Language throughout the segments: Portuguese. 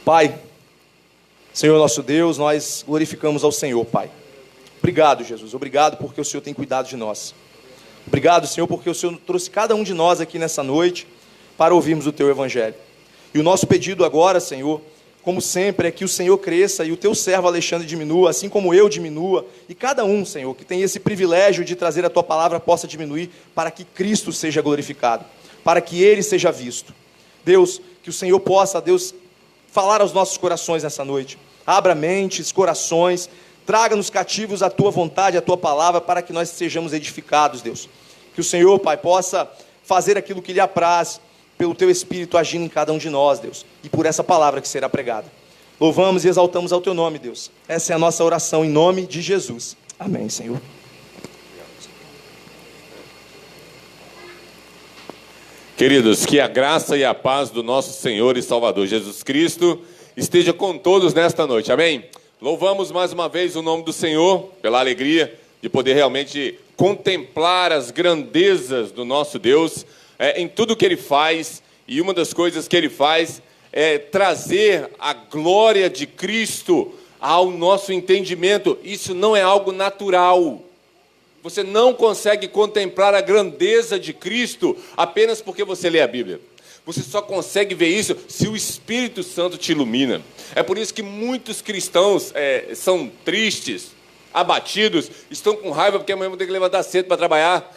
Pai, Senhor nosso Deus, nós glorificamos ao Senhor, Pai. Obrigado, Jesus. Obrigado porque o Senhor tem cuidado de nós. Obrigado, Senhor, porque o Senhor trouxe cada um de nós aqui nessa noite para ouvirmos o Teu Evangelho. E o nosso pedido agora, Senhor, como sempre, é que o Senhor cresça e o Teu servo Alexandre diminua, assim como eu diminua. E cada um, Senhor, que tem esse privilégio de trazer a Tua palavra possa diminuir para que Cristo seja glorificado, para que Ele seja visto. Deus, que o Senhor possa, Deus, falar aos nossos corações nessa noite. Abra mentes, corações, traga-nos cativos a Tua vontade, a Tua palavra, para que nós sejamos edificados, Deus. Que o Senhor, Pai, possa fazer aquilo que lhe apraz, pelo Teu Espírito agindo em cada um de nós, Deus, e por essa palavra que será pregada. Louvamos e exaltamos ao Teu nome, Deus. Essa é a nossa oração em nome de Jesus. Amém, Senhor. Queridos, que a graça e a paz do nosso Senhor e Salvador Jesus Cristo esteja com todos nesta noite, amém? Louvamos mais uma vez o nome do Senhor, pela alegria de poder realmente contemplar as grandezas do nosso Deus, em tudo que Ele faz, e uma das coisas que Ele faz é trazer a glória de Cristo ao nosso entendimento. Isso não é algo natural. Você não consegue contemplar a grandeza de Cristo apenas porque você lê a Bíblia. Você só consegue ver isso se o Espírito Santo te ilumina. É por isso que muitos cristãos são tristes, abatidos, estão com raiva porque amanhã vão ter que levantar cedo para trabalhar.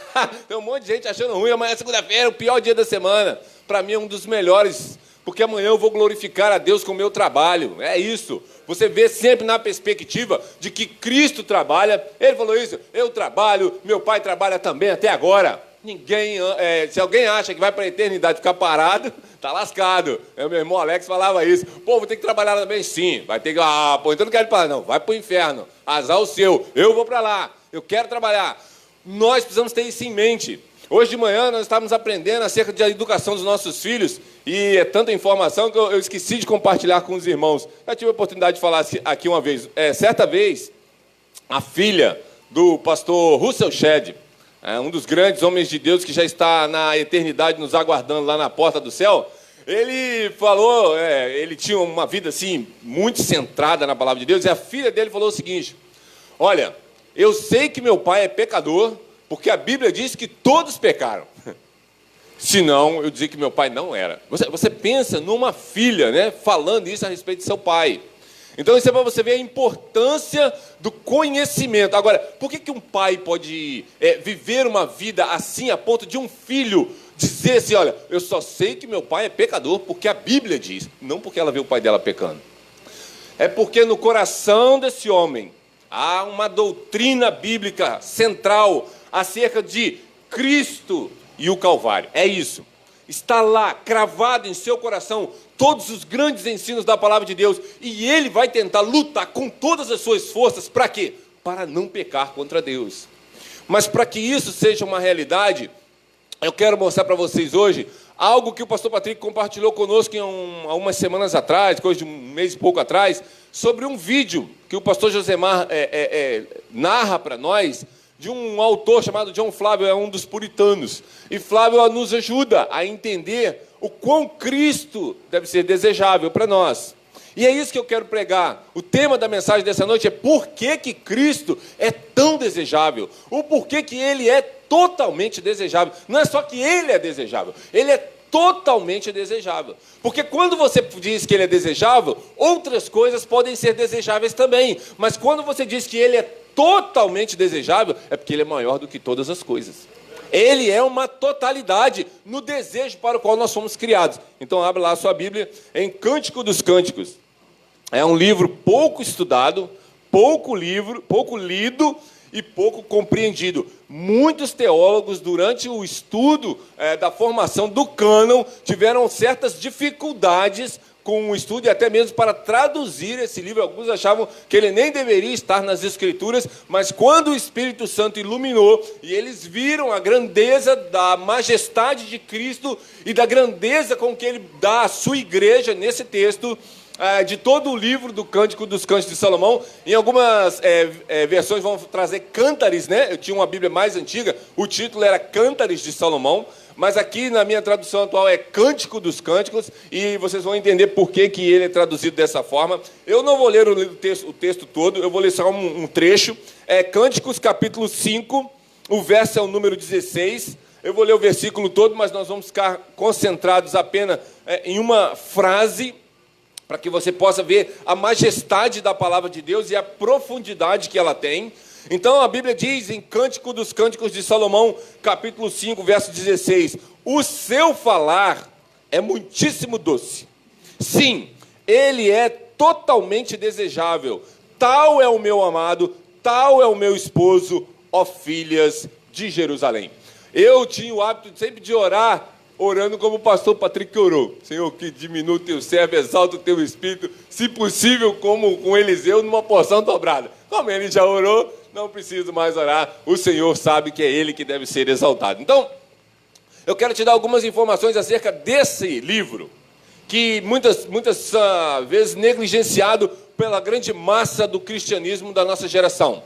Tem um monte de gente achando ruim, amanhã é segunda-feira, o pior dia da semana. Para mim é um dos melhores, porque amanhã eu vou glorificar a Deus com o meu trabalho. É isso. Você vê sempre na perspectiva de que Cristo trabalha. Ele falou isso, eu trabalho, meu pai trabalha também até agora. Se alguém acha que vai para a eternidade ficar parado, tá lascado. Meu irmão Alex falava isso. Pô, vou ter que trabalhar também? Sim. Vai ter que... então não quero ir para lá, não. Vai para o inferno. Azar o seu. Eu vou para lá. Eu quero trabalhar. Nós precisamos ter isso em mente. Hoje de manhã nós estávamos aprendendo acerca da educação dos nossos filhos. E é tanta informação que eu esqueci de compartilhar com os irmãos. Eu tive a oportunidade de falar aqui uma vez. Certa vez, a filha do pastor Russell Shedd, um dos grandes homens de Deus que já está na eternidade nos aguardando lá na porta do céu, ele falou, ele tinha uma vida assim, muito centrada na palavra de Deus, e a filha dele falou o seguinte: olha, eu sei que meu pai é pecador, porque a Bíblia diz que todos pecaram. Senão, eu dizia que meu pai não era. Você pensa numa filha, né, falando isso a respeito de seu pai. Então, isso é para você ver a importância do conhecimento. Agora, por que um pai pode viver uma vida assim, a ponto de um filho dizer assim, olha, eu só sei que meu pai é pecador porque a Bíblia diz, não porque ela vê o pai dela pecando. É porque no coração desse homem há uma doutrina bíblica central acerca de Cristo e o Calvário. É isso. Está lá, cravado em seu coração, todos os grandes ensinos da palavra de Deus, e ele vai tentar lutar com todas as suas forças, para quê? Para não pecar contra Deus. Mas para que isso seja uma realidade, eu quero mostrar para vocês hoje algo que o pastor Patrick compartilhou conosco há umas semanas atrás, coisa de um mês e pouco atrás, sobre um vídeo que o pastor Josemar narra para nós, de um autor chamado John Flávio, é um dos puritanos. E Flávio nos ajuda a entender o quão Cristo deve ser desejável para nós. E é isso que eu quero pregar. O tema da mensagem dessa noite é por que Cristo é tão desejável. O porquê que Ele é totalmente desejável. Não é só que Ele é desejável, Ele é totalmente desejável. Porque quando você diz que Ele é desejável, outras coisas podem ser desejáveis também. Mas quando você diz que Ele é totalmente desejável, é porque Ele é maior do que todas as coisas. Ele é uma totalidade no desejo para o qual nós fomos criados. Então, abra lá a sua Bíblia em Cântico dos Cânticos. É um livro pouco estudado, pouco lido e pouco compreendido. Muitos teólogos, durante o estudo da formação do cânon, tiveram certas dificuldades com o estudo e até mesmo para traduzir esse livro. Alguns achavam que ele nem deveria estar nas Escrituras, mas quando o Espírito Santo iluminou e eles viram a grandeza da majestade de Cristo e da grandeza com que ele dá à sua igreja nesse texto, de todo o livro do Cântico dos Cânticos de Salomão. Em algumas versões vão trazer cântares, né? Eu tinha uma Bíblia mais antiga, o título era Cântares de Salomão, mas aqui na minha tradução atual é Cântico dos Cânticos, e vocês vão entender por que ele é traduzido dessa forma. Eu não vou ler o texto todo, eu vou ler só um trecho. Cânticos, capítulo 5, o verso é o número 16. Eu vou ler o versículo todo, mas nós vamos ficar concentrados apenas em uma frase, para que você possa ver a majestade da palavra de Deus e a profundidade que ela tem. Então a Bíblia diz em Cântico dos Cânticos de Salomão, capítulo 5, verso 16: o seu falar é muitíssimo doce. Sim, ele é totalmente desejável. Tal é o meu amado, tal é o meu esposo, ó filhas de Jerusalém. Eu tinha o hábito sempre de orar, orando como o pastor Patrick orou. Senhor, que diminua o teu servo, exalta o teu espírito, se possível, como com Eliseu, numa porção dobrada. Como ele já orou, não preciso mais orar. O Senhor sabe que é ele que deve ser exaltado. Então, eu quero te dar algumas informações acerca desse livro, que muitas vezes negligenciado pela grande massa do cristianismo da nossa geração.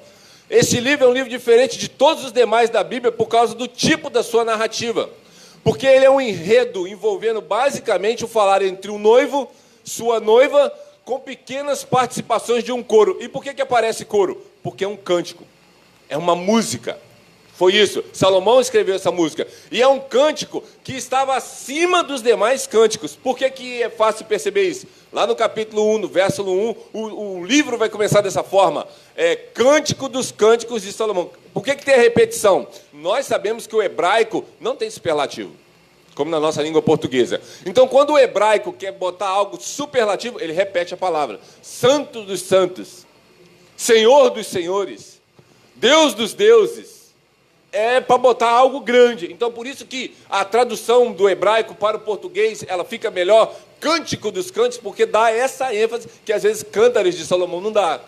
Esse livro é um livro diferente de todos os demais da Bíblia por causa do tipo da sua narrativa. Porque ele é um enredo envolvendo basicamente o falar entre o noivo, sua noiva, com pequenas participações de um coro. E por que aparece coro? Porque é um cântico, é uma música. Foi isso, Salomão escreveu essa música. E é um cântico que estava acima dos demais cânticos. Por que é fácil perceber isso? Lá no capítulo 1, no verso 1, o livro vai começar dessa forma. Cântico dos Cânticos de Salomão. Por que tem a repetição? Nós sabemos que o hebraico não tem superlativo, como na nossa língua portuguesa. Então, quando o hebraico quer botar algo superlativo, ele repete a palavra. Santo dos santos, Senhor dos senhores, Deus dos deuses. É para botar algo grande. Então, por isso que a tradução do hebraico para o português, ela fica melhor, Cântico dos Cânticos, porque dá essa ênfase que às vezes Cântares de Salomão não dá.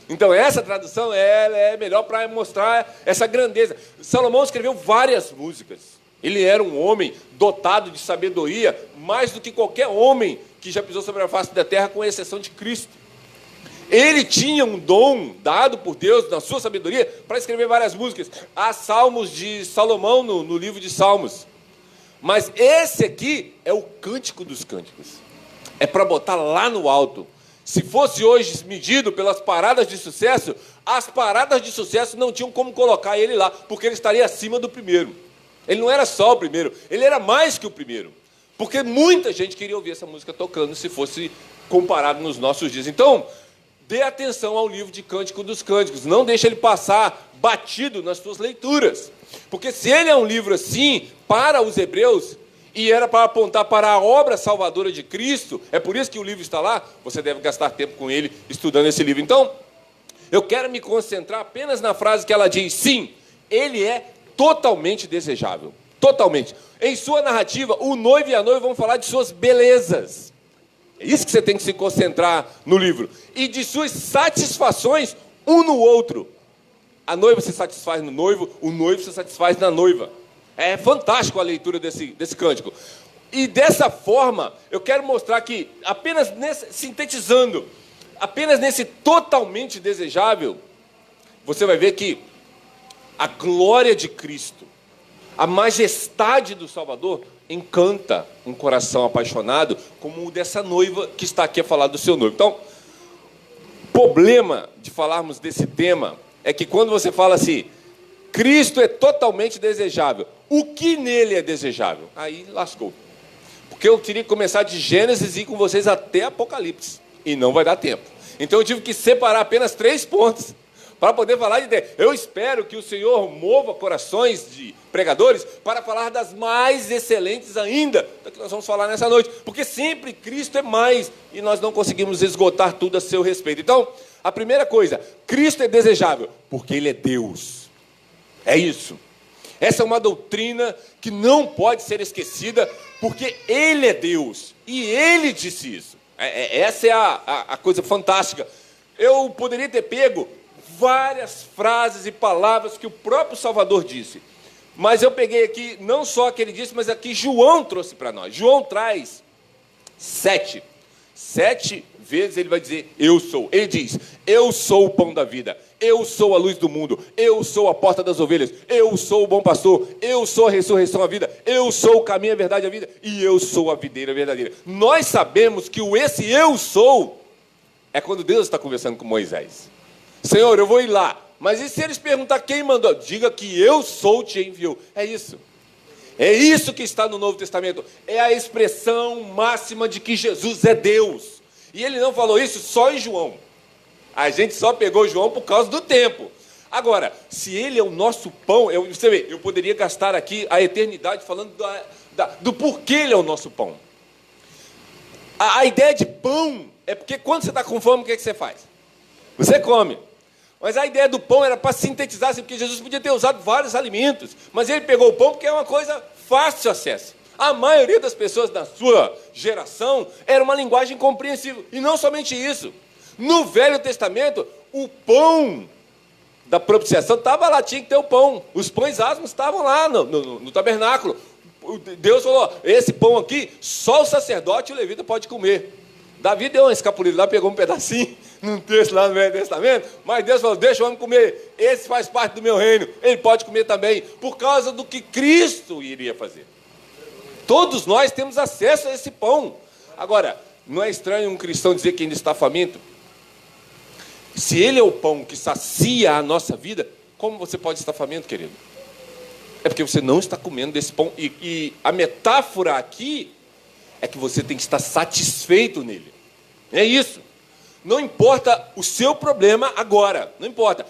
Então, essa tradução ela é melhor para mostrar essa grandeza. Salomão escreveu várias músicas. Ele era um homem dotado de sabedoria, mais do que qualquer homem que já pisou sobre a face da terra, com exceção de Cristo. Ele tinha um dom dado por Deus, na sua sabedoria, para escrever várias músicas. Há salmos de Salomão no livro de Salmos. Mas esse aqui é o Cântico dos Cânticos. É para botar lá no alto. Se fosse hoje medido pelas paradas de sucesso, as paradas de sucesso não tinham como colocar ele lá, porque ele estaria acima do primeiro. Ele não era só o primeiro, ele era mais que o primeiro. Porque muita gente queria ouvir essa música tocando, se fosse comparado nos nossos dias. Então, dê atenção ao livro de Cântico dos Cânticos. Não deixe ele passar batido nas suas leituras. Porque se ele é um livro assim, para os hebreus, e era para apontar para a obra salvadora de Cristo, é por isso que o livro está lá, você deve gastar tempo com ele, estudando esse livro. Então, eu quero me concentrar apenas na frase que ela diz: sim, ele é totalmente desejável. Totalmente. Em sua narrativa, o noivo e a noiva vão falar de suas belezas. É isso que você tem que se concentrar no livro. E de suas satisfações um no outro. A noiva se satisfaz no noivo, o noivo se satisfaz na noiva. É fantástico a leitura desse cântico. E dessa forma, eu quero mostrar que, sintetizando, apenas nesse totalmente desejável, você vai ver que a glória de Cristo, a majestade do Salvador, encanta um coração apaixonado, como o dessa noiva que está aqui a falar do seu noivo. Então, o problema de falarmos desse tema é que quando você fala assim, Cristo é totalmente desejável, o que nele é desejável? Aí lascou. Porque eu teria que começar de Gênesis e ir com vocês até Apocalipse, e não vai dar tempo. Então eu tive que separar apenas 3 pontos, para poder falar de Deus. Eu espero que o Senhor mova corações de pregadores para falar das mais excelentes ainda, da que nós vamos falar nessa noite, porque sempre Cristo é mais, e nós não conseguimos esgotar tudo a seu respeito. Então, a primeira coisa, Cristo é desejável, porque Ele é Deus. É isso. Essa é uma doutrina que não pode ser esquecida, porque Ele é Deus, e Ele disse isso. Essa é a coisa fantástica. Eu poderia ter pego várias frases e palavras que o próprio Salvador disse, mas eu peguei aqui, não só que ele disse, mas aqui João trouxe para nós. João traz 7 7 vezes ele vai dizer, eu sou. Ele diz, eu sou o pão da vida, eu sou a luz do mundo, eu sou a porta das ovelhas, eu sou o bom pastor, eu sou a ressurreição, a vida, eu sou o caminho, a verdade, a vida, e eu sou a videira verdadeira. Nós sabemos que esse eu sou é quando Deus está conversando com Moisés. Senhor, eu vou ir lá, mas e se eles perguntar quem mandou? Diga que eu sou, te enviou. É isso. É isso que está no Novo Testamento. É a expressão máxima de que Jesus é Deus. E ele não falou isso só em João. A gente só pegou João por causa do tempo. Agora, se ele é o nosso pão, você vê, eu poderia gastar aqui a eternidade falando do porquê ele é o nosso pão. A ideia de pão é porque quando você está com fome, o que você faz? Você come. Mas a ideia do pão era para sintetizar, porque Jesus podia ter usado vários alimentos, mas ele pegou o pão porque é uma coisa fácil de acesso. A maioria das pessoas da sua geração era uma linguagem compreensível. E não somente isso. No Velho Testamento, o pão da propiciação estava lá, tinha que ter o pão. Os pães asmos estavam lá no tabernáculo. Deus falou, esse pão aqui, só o sacerdote e o levita pode comer. Davi deu uma escapulida lá, pegou um pedacinho, num texto lá no Velho Testamento, mas Deus falou, deixa o homem comer, esse faz parte do meu reino, ele pode comer também, por causa do que Cristo iria fazer. Todos nós temos acesso a esse pão. Agora, não é estranho um cristão dizer que ainda está faminto? Se ele é o pão que sacia a nossa vida, como você pode estar faminto, querido? É porque você não está comendo desse pão. E a metáfora aqui é que você tem que estar satisfeito nele. É isso. Não importa o seu problema agora. Não importa.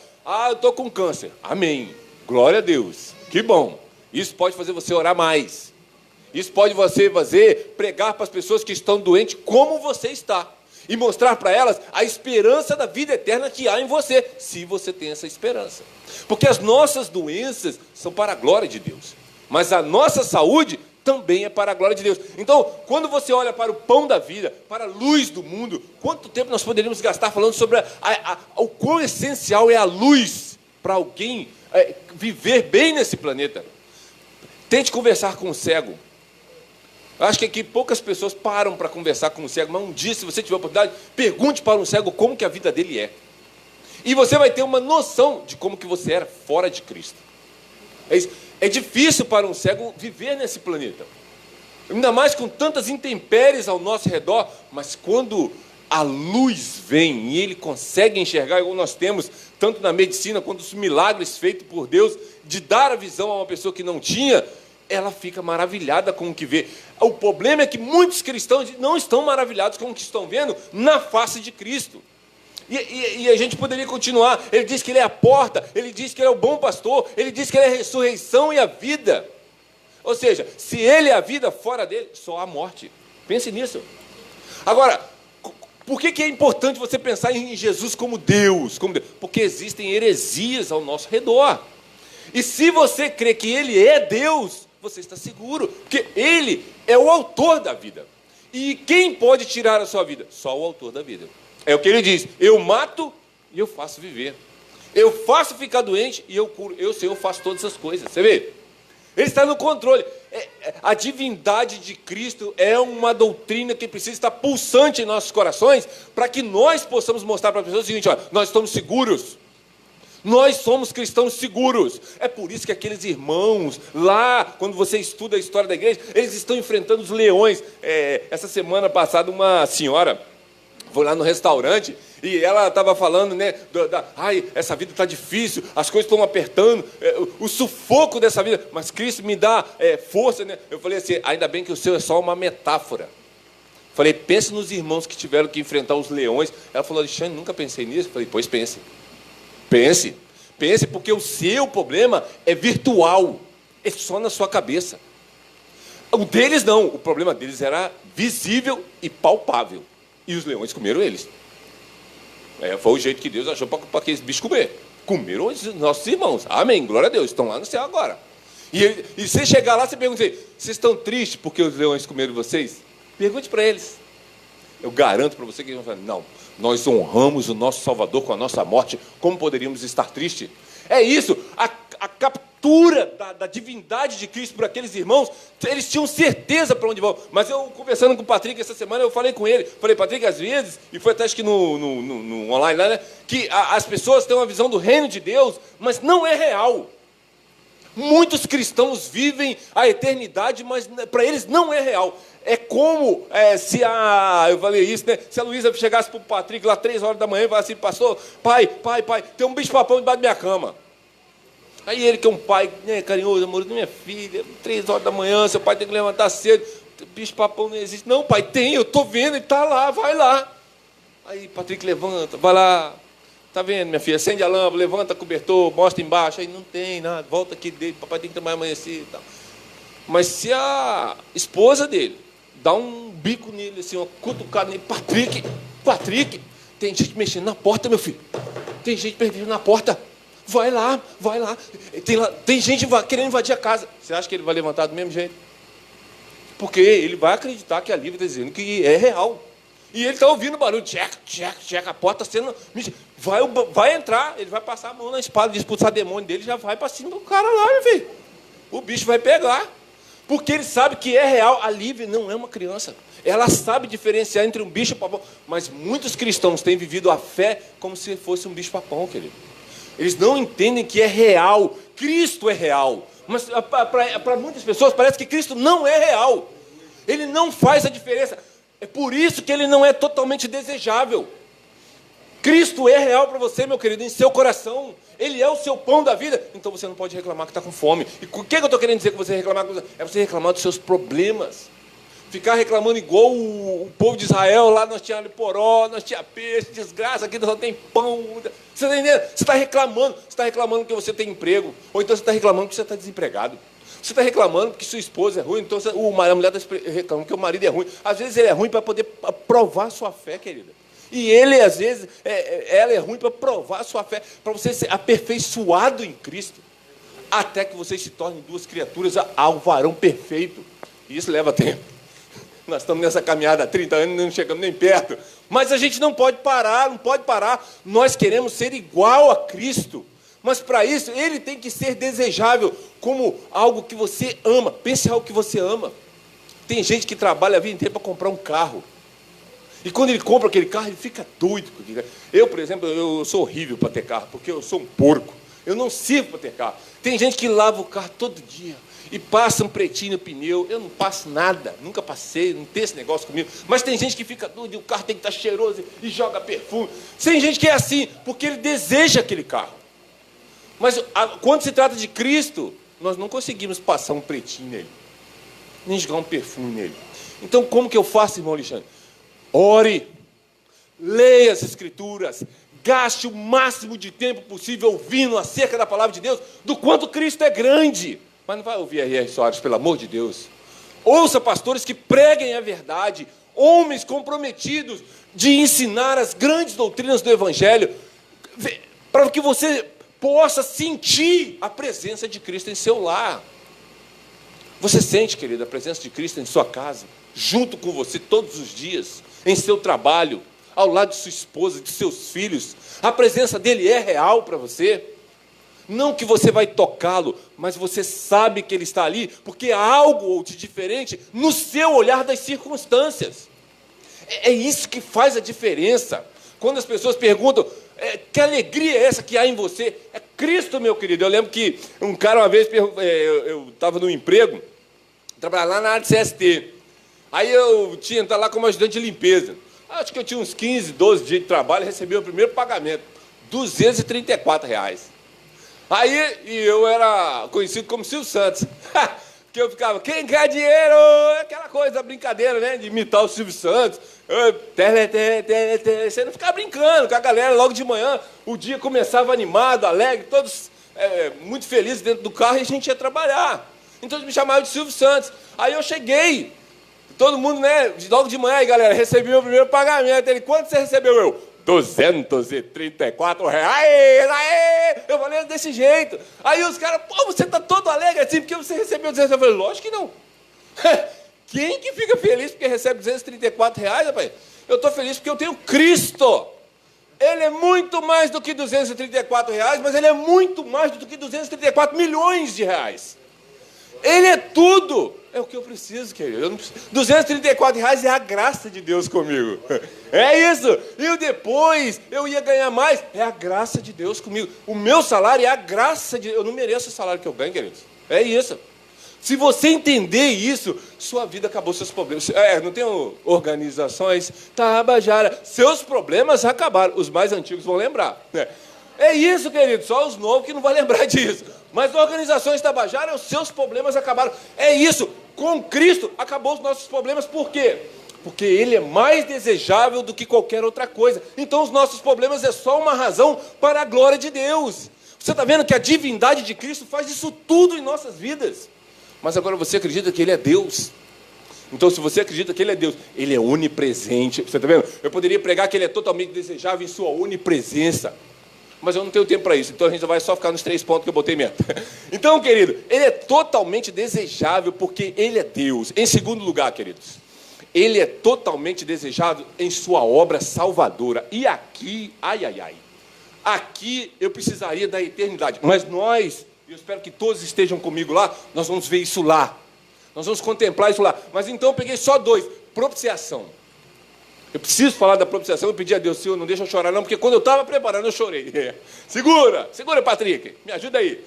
Eu estou com câncer. Amém. Glória a Deus. Que bom. Isso pode fazer você orar mais. Isso pode você fazer, pregar para as pessoas que estão doentes como você está. E mostrar para elas a esperança da vida eterna que há em você, se você tem essa esperança. Porque as nossas doenças são para a glória de Deus. Mas a nossa saúde também é para a glória de Deus. Então, quando você olha para o pão da vida, para a luz do mundo, quanto tempo nós poderíamos gastar falando sobre o quão essencial é a luz para alguém viver bem nesse planeta? Tente conversar com o cego. Eu acho que aqui poucas pessoas param para conversar com um cego, mas um dia, se você tiver a oportunidade, pergunte para um cego como que a vida dele é. E você vai ter uma noção de como que você era fora de Cristo. É isso. É difícil para um cego viver nesse planeta. Ainda mais com tantas intempéries ao nosso redor, mas quando a luz vem e ele consegue enxergar, igual nós temos, tanto na medicina quanto os milagres feitos por Deus, de dar a visão a uma pessoa que não tinha, ela fica maravilhada com o que vê. O problema é que muitos cristãos não estão maravilhados com o que estão vendo na face de Cristo. E a gente poderia continuar. Ele diz que ele é a porta, ele diz que ele é o bom pastor, ele diz que ele é a ressurreição e a vida. Ou seja, se ele é a vida, fora dele, só há morte. Pense nisso. Agora, por que é importante você pensar em Jesus como Deus? Porque existem heresias ao nosso redor. E se você crê que ele é Deus, você está seguro, porque ele é o autor da vida. E quem pode tirar a sua vida? Só o autor da vida. É o que ele diz, eu mato e eu faço viver. Eu faço ficar doente e eu curo. Eu, Senhor, faço todas as coisas. Você vê? Ele está no controle. A divindade de Cristo é uma doutrina que precisa estar pulsante em nossos corações para que nós possamos mostrar para as pessoas o seguinte, nós estamos seguros. Nós somos cristãos seguros. É por isso que aqueles irmãos, lá, quando você estuda a história da igreja, eles estão enfrentando os leões. Essa semana passada, uma senhora foi lá no restaurante e ela estava falando, né, essa vida está difícil, as coisas estão apertando, o sufoco dessa vida, mas Cristo me dá força, né? Eu falei assim, ainda bem que o seu é só uma metáfora. Falei, pense nos irmãos que tiveram que enfrentar os leões. Ela falou, Alexandre, nunca pensei nisso. Eu falei, pois pense. Pense, porque o seu problema é virtual, é só na sua cabeça. O deles não, o problema deles era visível e palpável. E os leões comeram eles. Foi o jeito que Deus achou para aqueles bichos comer. Comeram os nossos irmãos. Amém, glória a Deus, estão lá no céu agora. E você chegar lá, você pergunta assim, vocês estão tristes porque os leões comeram vocês? Pergunte para eles. Eu garanto para você que eles vão falar, não, nós honramos o nosso Salvador com a nossa morte, como poderíamos estar tristes? É isso, a captura da divindade de Cristo por aqueles irmãos, eles tinham certeza para onde vão. Mas eu, conversando com o Patrick essa semana, eu falei com ele, falei, Patrick, às vezes, e foi até acho que no online lá, né, que as pessoas têm uma visão do reino de Deus, mas não é real. Muitos cristãos vivem a eternidade, mas para eles não é real. É como se eu falei isso, né? Se a Luísa chegasse para o Patrick lá 3 horas da manhã e falasse assim, pastor, pai, tem um bicho-papão debaixo da minha cama. Aí ele, que é um pai, né, carinhoso, amoroso da minha filha, 3 horas da manhã, seu pai tem que levantar cedo, bicho-papão não existe. Não, pai, tem, eu estou vendo, ele está lá, vai lá. Aí Patrick levanta, vai lá. Tá vendo, minha filha? Acende a lâmpada, levanta o cobertor, mostra embaixo. Aí não tem nada, volta aqui dele, papai tem que tomar amanhecer e tal. Mas se a esposa dele dá um bico nele, assim, uma cutucada nele, Patrick, tem gente mexendo na porta, meu filho. Tem gente mexendo na porta. Vai lá. Tem gente querendo invadir a casa. Você acha que ele vai levantar do mesmo jeito? Porque ele vai acreditar que a Lívia está dizendo que é real. E ele está ouvindo o barulho, tcheca, a porta sendo... Vai entrar, ele vai passar a mão na espada de expulsar demônio dele, já vai para cima do cara lá, meu filho. O bicho vai pegar. Porque ele sabe que é real. A Lívia não é uma criança. Ela sabe diferenciar entre um bicho-papão. Mas muitos cristãos têm vivido a fé como se fosse um bicho-papão, querido. Eles não entendem que é real. Cristo é real. Mas para muitas pessoas parece que Cristo não é real. Ele não faz a diferença. É por isso que ele não é totalmente desejável. Cristo é real para você, meu querido, em seu coração. Ele é o seu pão da vida. Então você não pode reclamar que está com fome. E o que eu estou querendo dizer com você reclamar? É você reclamar dos seus problemas. Ficar reclamando igual o povo de Israel. Lá nós tínhamos poró, nós tínhamos peixe, desgraça, aqui só tem pão. Você está entendendo? Você está reclamando. Você está reclamando que você tem emprego. Ou então você está reclamando que você está desempregado. Você está reclamando que sua esposa é ruim, então a mulher está reclamando que o marido é ruim. Às vezes ele é ruim para poder provar sua fé, querida. E ele, às vezes, ela é ruim para provar sua fé, para você ser aperfeiçoado em Cristo, até que vocês se tornem 2 criaturas ao varão perfeito. E isso leva tempo. Nós estamos nessa caminhada há 30 anos e não chegamos nem perto. Mas a gente não pode parar. Nós queremos ser igual a Cristo. Mas para isso, ele tem que ser desejável como algo que você ama. Pense em algo que você ama. Tem gente que trabalha a vida inteira para comprar um carro. E quando ele compra aquele carro, ele fica doido. Eu, por exemplo, eu sou horrível para ter carro, porque eu sou um porco. Eu não sirvo para ter carro. Tem gente que lava o carro todo dia e passa um pretinho no pneu. Eu não passo nada, nunca passei, não tem esse negócio comigo. Mas tem gente que fica doido e o carro tem que estar cheiroso e joga perfume. Tem gente que é assim, porque ele deseja aquele carro. Mas quando se trata de Cristo, nós não conseguimos passar um pretinho nele, nem jogar um perfume nele. Então, como que eu faço, irmão Alexandre? Ore, leia as Escrituras, gaste o máximo de tempo possível ouvindo acerca da palavra de Deus, do quanto Cristo é grande. Mas não vai ouvir R.R. Soares, pelo amor de Deus. Ouça pastores que preguem a verdade, homens comprometidos de ensinar as grandes doutrinas do Evangelho, para que você possa sentir a presença de Cristo em seu lar. Você sente, querida, a presença de Cristo em sua casa, junto com você todos os dias, em seu trabalho, ao lado de sua esposa, de seus filhos. A presença dele é real para você. Não que você vai tocá-lo, mas você sabe que ele está ali, porque há algo de diferente no seu olhar das circunstâncias. É isso que faz a diferença. Quando as pessoas perguntam, que alegria é essa que há em você? É Cristo, meu querido. Eu lembro que um cara uma vez, eu estava no emprego, trabalhava lá na área de CST. Aí eu tinha entrado lá como ajudante de limpeza. Acho que eu tinha uns 15, 12 dias de trabalho e recebi o primeiro pagamento, R$234. Aí eu era conhecido como Silvio Santos. Que eu ficava, quem quer dinheiro? Aquela coisa da brincadeira, né? De imitar o Silvio Santos. Você não ficava brincando com a galera logo de manhã. O dia começava animado, alegre, todos muito felizes dentro do carro e a gente ia trabalhar. Então eles me chamavam de Silvio Santos. Aí eu cheguei, todo mundo, né? Logo de manhã, aí, galera, recebi meu primeiro pagamento. Ele, quanto você recebeu? Eu, R$234. Aê! Eu falei desse jeito. Aí os caras, pô, você tá todo alegre assim, porque você recebeu 200. Eu falei, lógico que não. Quem que fica feliz porque recebe R$234, rapaz? Eu tô feliz porque eu tenho Cristo. Ele é muito mais do que R$ 234, mas ele é muito mais do que 234 milhões de reais. Ele é tudo. É o que eu preciso, querido. Eu não preciso. R$ 234 é a graça de Deus comigo. É isso. E depois eu ia ganhar mais. É a graça de Deus comigo. O meu salário é a graça de Deus. Eu não mereço o salário que eu ganho, queridos. É isso. Se você entender isso, sua vida acabou, seus problemas. Não tem organizações, Tabajara. Seus problemas acabaram. Os mais antigos vão lembrar. É isso, querido. Só os novos que não vão lembrar disso. Mas organizações Tabajara, os seus problemas acabaram. É isso. Com Cristo, acabou os nossos problemas. Por quê? Porque Ele é mais desejável do que qualquer outra coisa. Então, os nossos problemas é só uma razão para a glória de Deus. Você está vendo que a divindade de Cristo faz isso tudo em nossas vidas. Mas agora você acredita que Ele é Deus. Então, se você acredita que Ele é Deus, Ele é onipresente. Você está vendo? Eu poderia pregar que Ele é totalmente desejável em sua onipresença. Mas eu não tenho tempo para isso. Então, a gente vai só ficar nos 3 pontos que eu botei mesmo. Então, querido, Ele é totalmente desejável porque Ele é Deus. Em segundo lugar, queridos, Ele é totalmente desejável em sua obra salvadora. E aqui, aqui eu precisaria da eternidade. Mas nós... eu espero que todos estejam comigo lá, nós vamos ver isso lá. Nós vamos contemplar isso lá. Mas então eu peguei só 2. Propiciação. Eu preciso falar da propiciação. Eu pedi a Deus, Senhor, não deixa eu chorar não, porque quando eu estava preparando, eu chorei. Segura, Patrick. Me ajuda aí.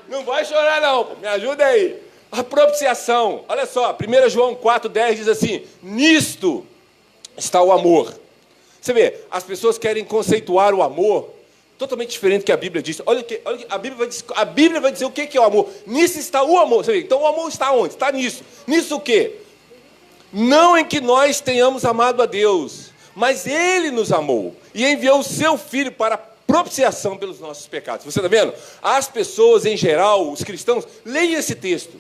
Não vai chorar não, me ajuda aí. A propiciação. Olha só, 1 João 4,10 diz assim, nisto está o amor. Você vê, as pessoas querem conceituar o amor totalmente diferente do que a Bíblia diz. Olha que a Bíblia vai dizer o que é o amor. Nisso está o amor. Você vê, então o amor está onde? Está nisso. Nisso o quê? Não em que nós tenhamos amado a Deus, mas Ele nos amou e enviou o seu Filho para propiciação pelos nossos pecados. Você está vendo? As pessoas, em geral, os cristãos, leem esse texto.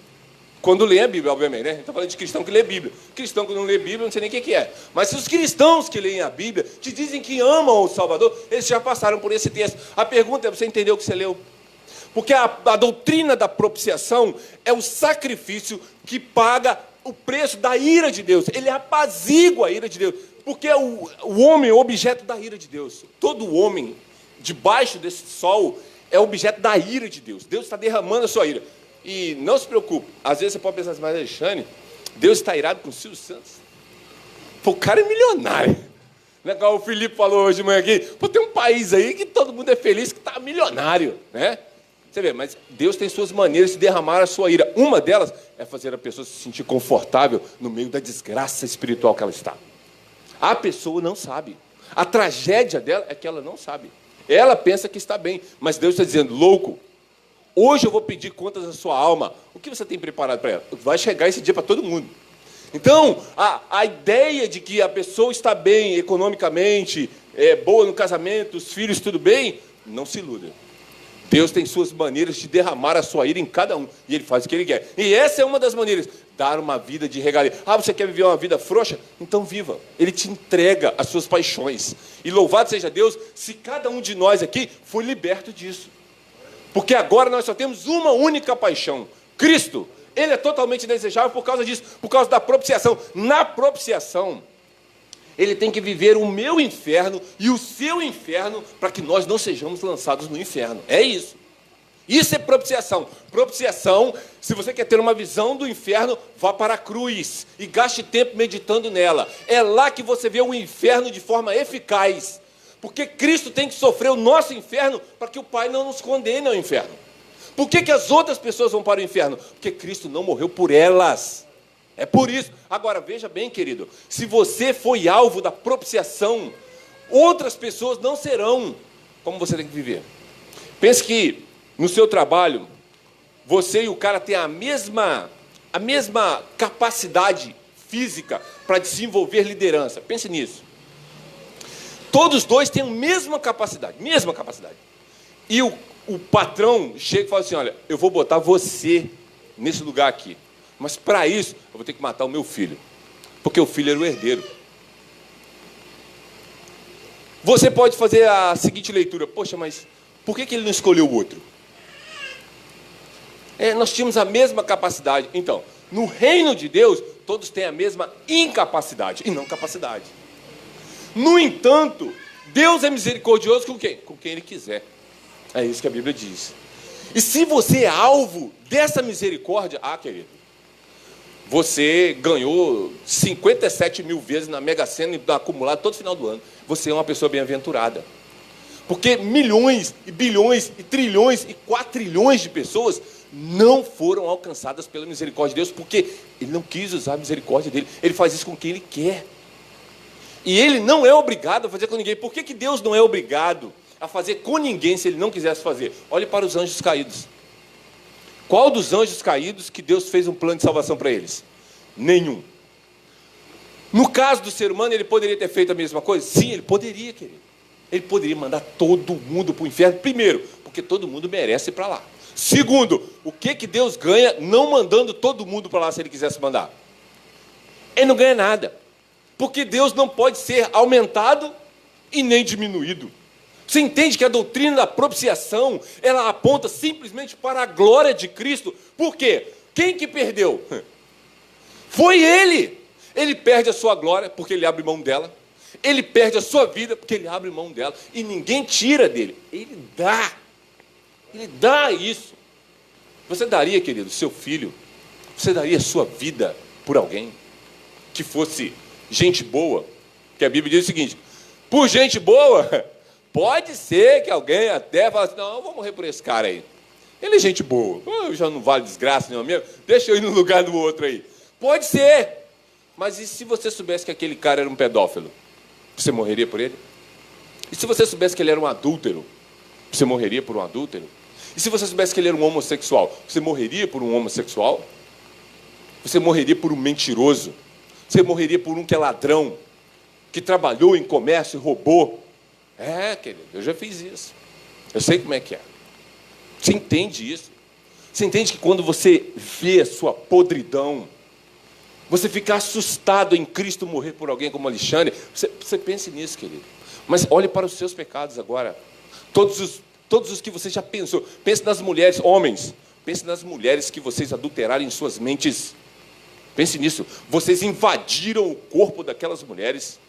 Quando lê a Bíblia, obviamente, né? Estou falando de cristão que lê a Bíblia. Cristão que não lê a Bíblia, não sei nem o que é. Mas se os cristãos que leem a Bíblia te dizem que amam o Salvador, eles já passaram por esse texto. A pergunta é, você entendeu o que você leu? Porque a doutrina da propiciação é o sacrifício que paga o preço da ira de Deus. Ele apazigua a ira de Deus. Porque o homem é o objeto da ira de Deus. Todo homem, debaixo desse sol, é objeto da ira de Deus. Deus está derramando a sua ira. E não se preocupe, às vezes você pode pensar assim, mas Alexandre, Deus está irado com o Silvio Santos? Pô, o cara é milionário. Legal, o Felipe falou hoje de manhã aqui, pô, tem um país aí que todo mundo é feliz, que está milionário, né? Você vê, mas Deus tem suas maneiras de derramar a sua ira. Uma delas é fazer a pessoa se sentir confortável no meio da desgraça espiritual que ela está. A pessoa não sabe. A tragédia dela é que ela não sabe. Ela pensa que está bem, mas Deus está dizendo, louco, hoje eu vou pedir contas da sua alma. O que você tem preparado para ela? Vai chegar esse dia para todo mundo. Então, a ideia de que a pessoa está bem economicamente, é boa no casamento, os filhos, tudo bem, não se iluda. Deus tem suas maneiras de derramar a sua ira em cada um. E Ele faz o que Ele quer. E essa é uma das maneiras. Dar uma vida de regalia. Ah, você quer viver uma vida frouxa? Então viva. Ele te entrega as suas paixões. E louvado seja Deus se cada um de nós aqui foi liberto disso. Porque agora nós só temos uma única paixão. Cristo. Ele é totalmente desejável por causa disso. Por causa da propiciação. Na propiciação, Ele tem que viver o meu inferno e o seu inferno para que nós não sejamos lançados no inferno. É isso. Isso é propiciação. Propiciação, se você quer ter uma visão do inferno, vá para a cruz e gaste tempo meditando nela. É lá que você vê o inferno de forma eficaz. Porque Cristo tem que sofrer o nosso inferno para que o Pai não nos condene ao inferno. Por que as outras pessoas vão para o inferno? Porque Cristo não morreu por elas. É por isso. Agora, veja bem, querido, se você foi alvo da propiciação, outras pessoas não serão. Como você tem que viver? Pense que no seu trabalho, você e o cara têm a mesma capacidade física para desenvolver liderança. Pense nisso. Todos dois têm a mesma capacidade. E o patrão chega e fala assim, olha, eu vou botar você nesse lugar aqui. Mas para isso, eu vou ter que matar o meu filho. Porque o filho era o herdeiro. Você pode fazer a seguinte leitura. Poxa, mas por que ele não escolheu o outro? Nós tínhamos a mesma capacidade. Então, no reino de Deus, todos têm a mesma incapacidade e não capacidade. No entanto, Deus é misericordioso com quem? Com quem Ele quiser. É isso que a Bíblia diz. E se você é alvo dessa misericórdia, querido, você ganhou 57 mil vezes na Mega Sena acumulado todo final do ano. Você é uma pessoa bem-aventurada. Porque milhões, e bilhões, e trilhões, e quatrilhões de pessoas não foram alcançadas pela misericórdia de Deus, porque Ele não quis usar a misericórdia dEle. Ele faz isso com quem Ele quer. E Ele não é obrigado a fazer com ninguém. Por que Deus não é obrigado a fazer com ninguém se Ele não quisesse fazer? Olhe para os anjos caídos. Qual dos anjos caídos que Deus fez um plano de salvação para eles? Nenhum. No caso do ser humano, ele poderia ter feito a mesma coisa? Sim, ele poderia, querido. Ele poderia mandar todo mundo para o inferno. Primeiro, porque todo mundo merece ir para lá. Segundo, o que Deus ganha não mandando todo mundo para lá se Ele quisesse mandar? Ele não ganha nada. Porque Deus não pode ser aumentado e nem diminuído. Você entende que a doutrina da propiciação, ela aponta simplesmente para a glória de Cristo? Por quê? Quem que perdeu? Foi Ele. Ele perde a sua glória porque Ele abre mão dela. Ele perde a sua vida porque Ele abre mão dela. E ninguém tira dele. Ele dá. Ele dá isso. Você daria, querido, seu filho, você daria a sua vida por alguém que fosse gente boa? Que a Bíblia diz o seguinte: por gente boa, pode ser que alguém até fale assim, não, eu vou morrer por esse cara aí. Ele é gente boa, eu já não vale desgraça nenhuma mesmo, deixa eu ir no lugar do outro aí. Pode ser, mas e se você soubesse que aquele cara era um pedófilo? Você morreria por ele? E se você soubesse que ele era um adúltero? Você morreria por um adúltero? E se você soubesse que ele era um homossexual? Você morreria por um homossexual? Você morreria por um mentiroso? Você morreria por um que é ladrão, que trabalhou em comércio e roubou? Querido, eu já fiz isso. Eu sei como é que é. Você entende isso? Você entende que quando você vê a sua podridão, você fica assustado em Cristo morrer por alguém como Alexandre? Você pense nisso, querido. Mas olhe para os seus pecados agora. Todos os que você já pensou. Pense nas mulheres, homens. Pense nas mulheres que vocês adulteraram em suas mentes. Pense nisso. Vocês invadiram o corpo daquelas mulheres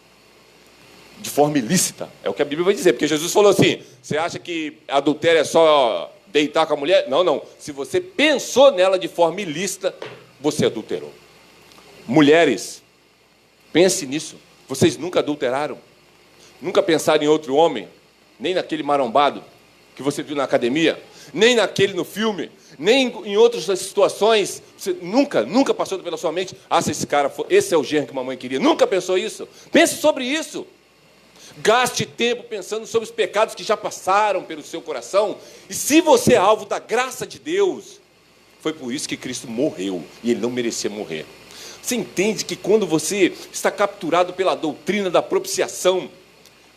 de forma ilícita. É o que a Bíblia vai dizer. Porque Jesus falou assim, você acha que adultério é só deitar com a mulher? Não, não. Se você pensou nela de forma ilícita, você adulterou. Mulheres, pense nisso. Vocês nunca adulteraram? Nunca pensaram em outro homem? Nem naquele marombado que você viu na academia? Nem naquele no filme? Nem em outras situações? Você nunca passou pela sua mente? Se esse cara for, esse é o genro que a mamãe queria. Nunca pensou isso? Pense sobre isso. Gaste tempo pensando sobre os pecados que já passaram pelo seu coração. E se você é alvo da graça de Deus, foi por isso que Cristo morreu. E Ele não merecia morrer. Você entende que quando você está capturado pela doutrina da propiciação,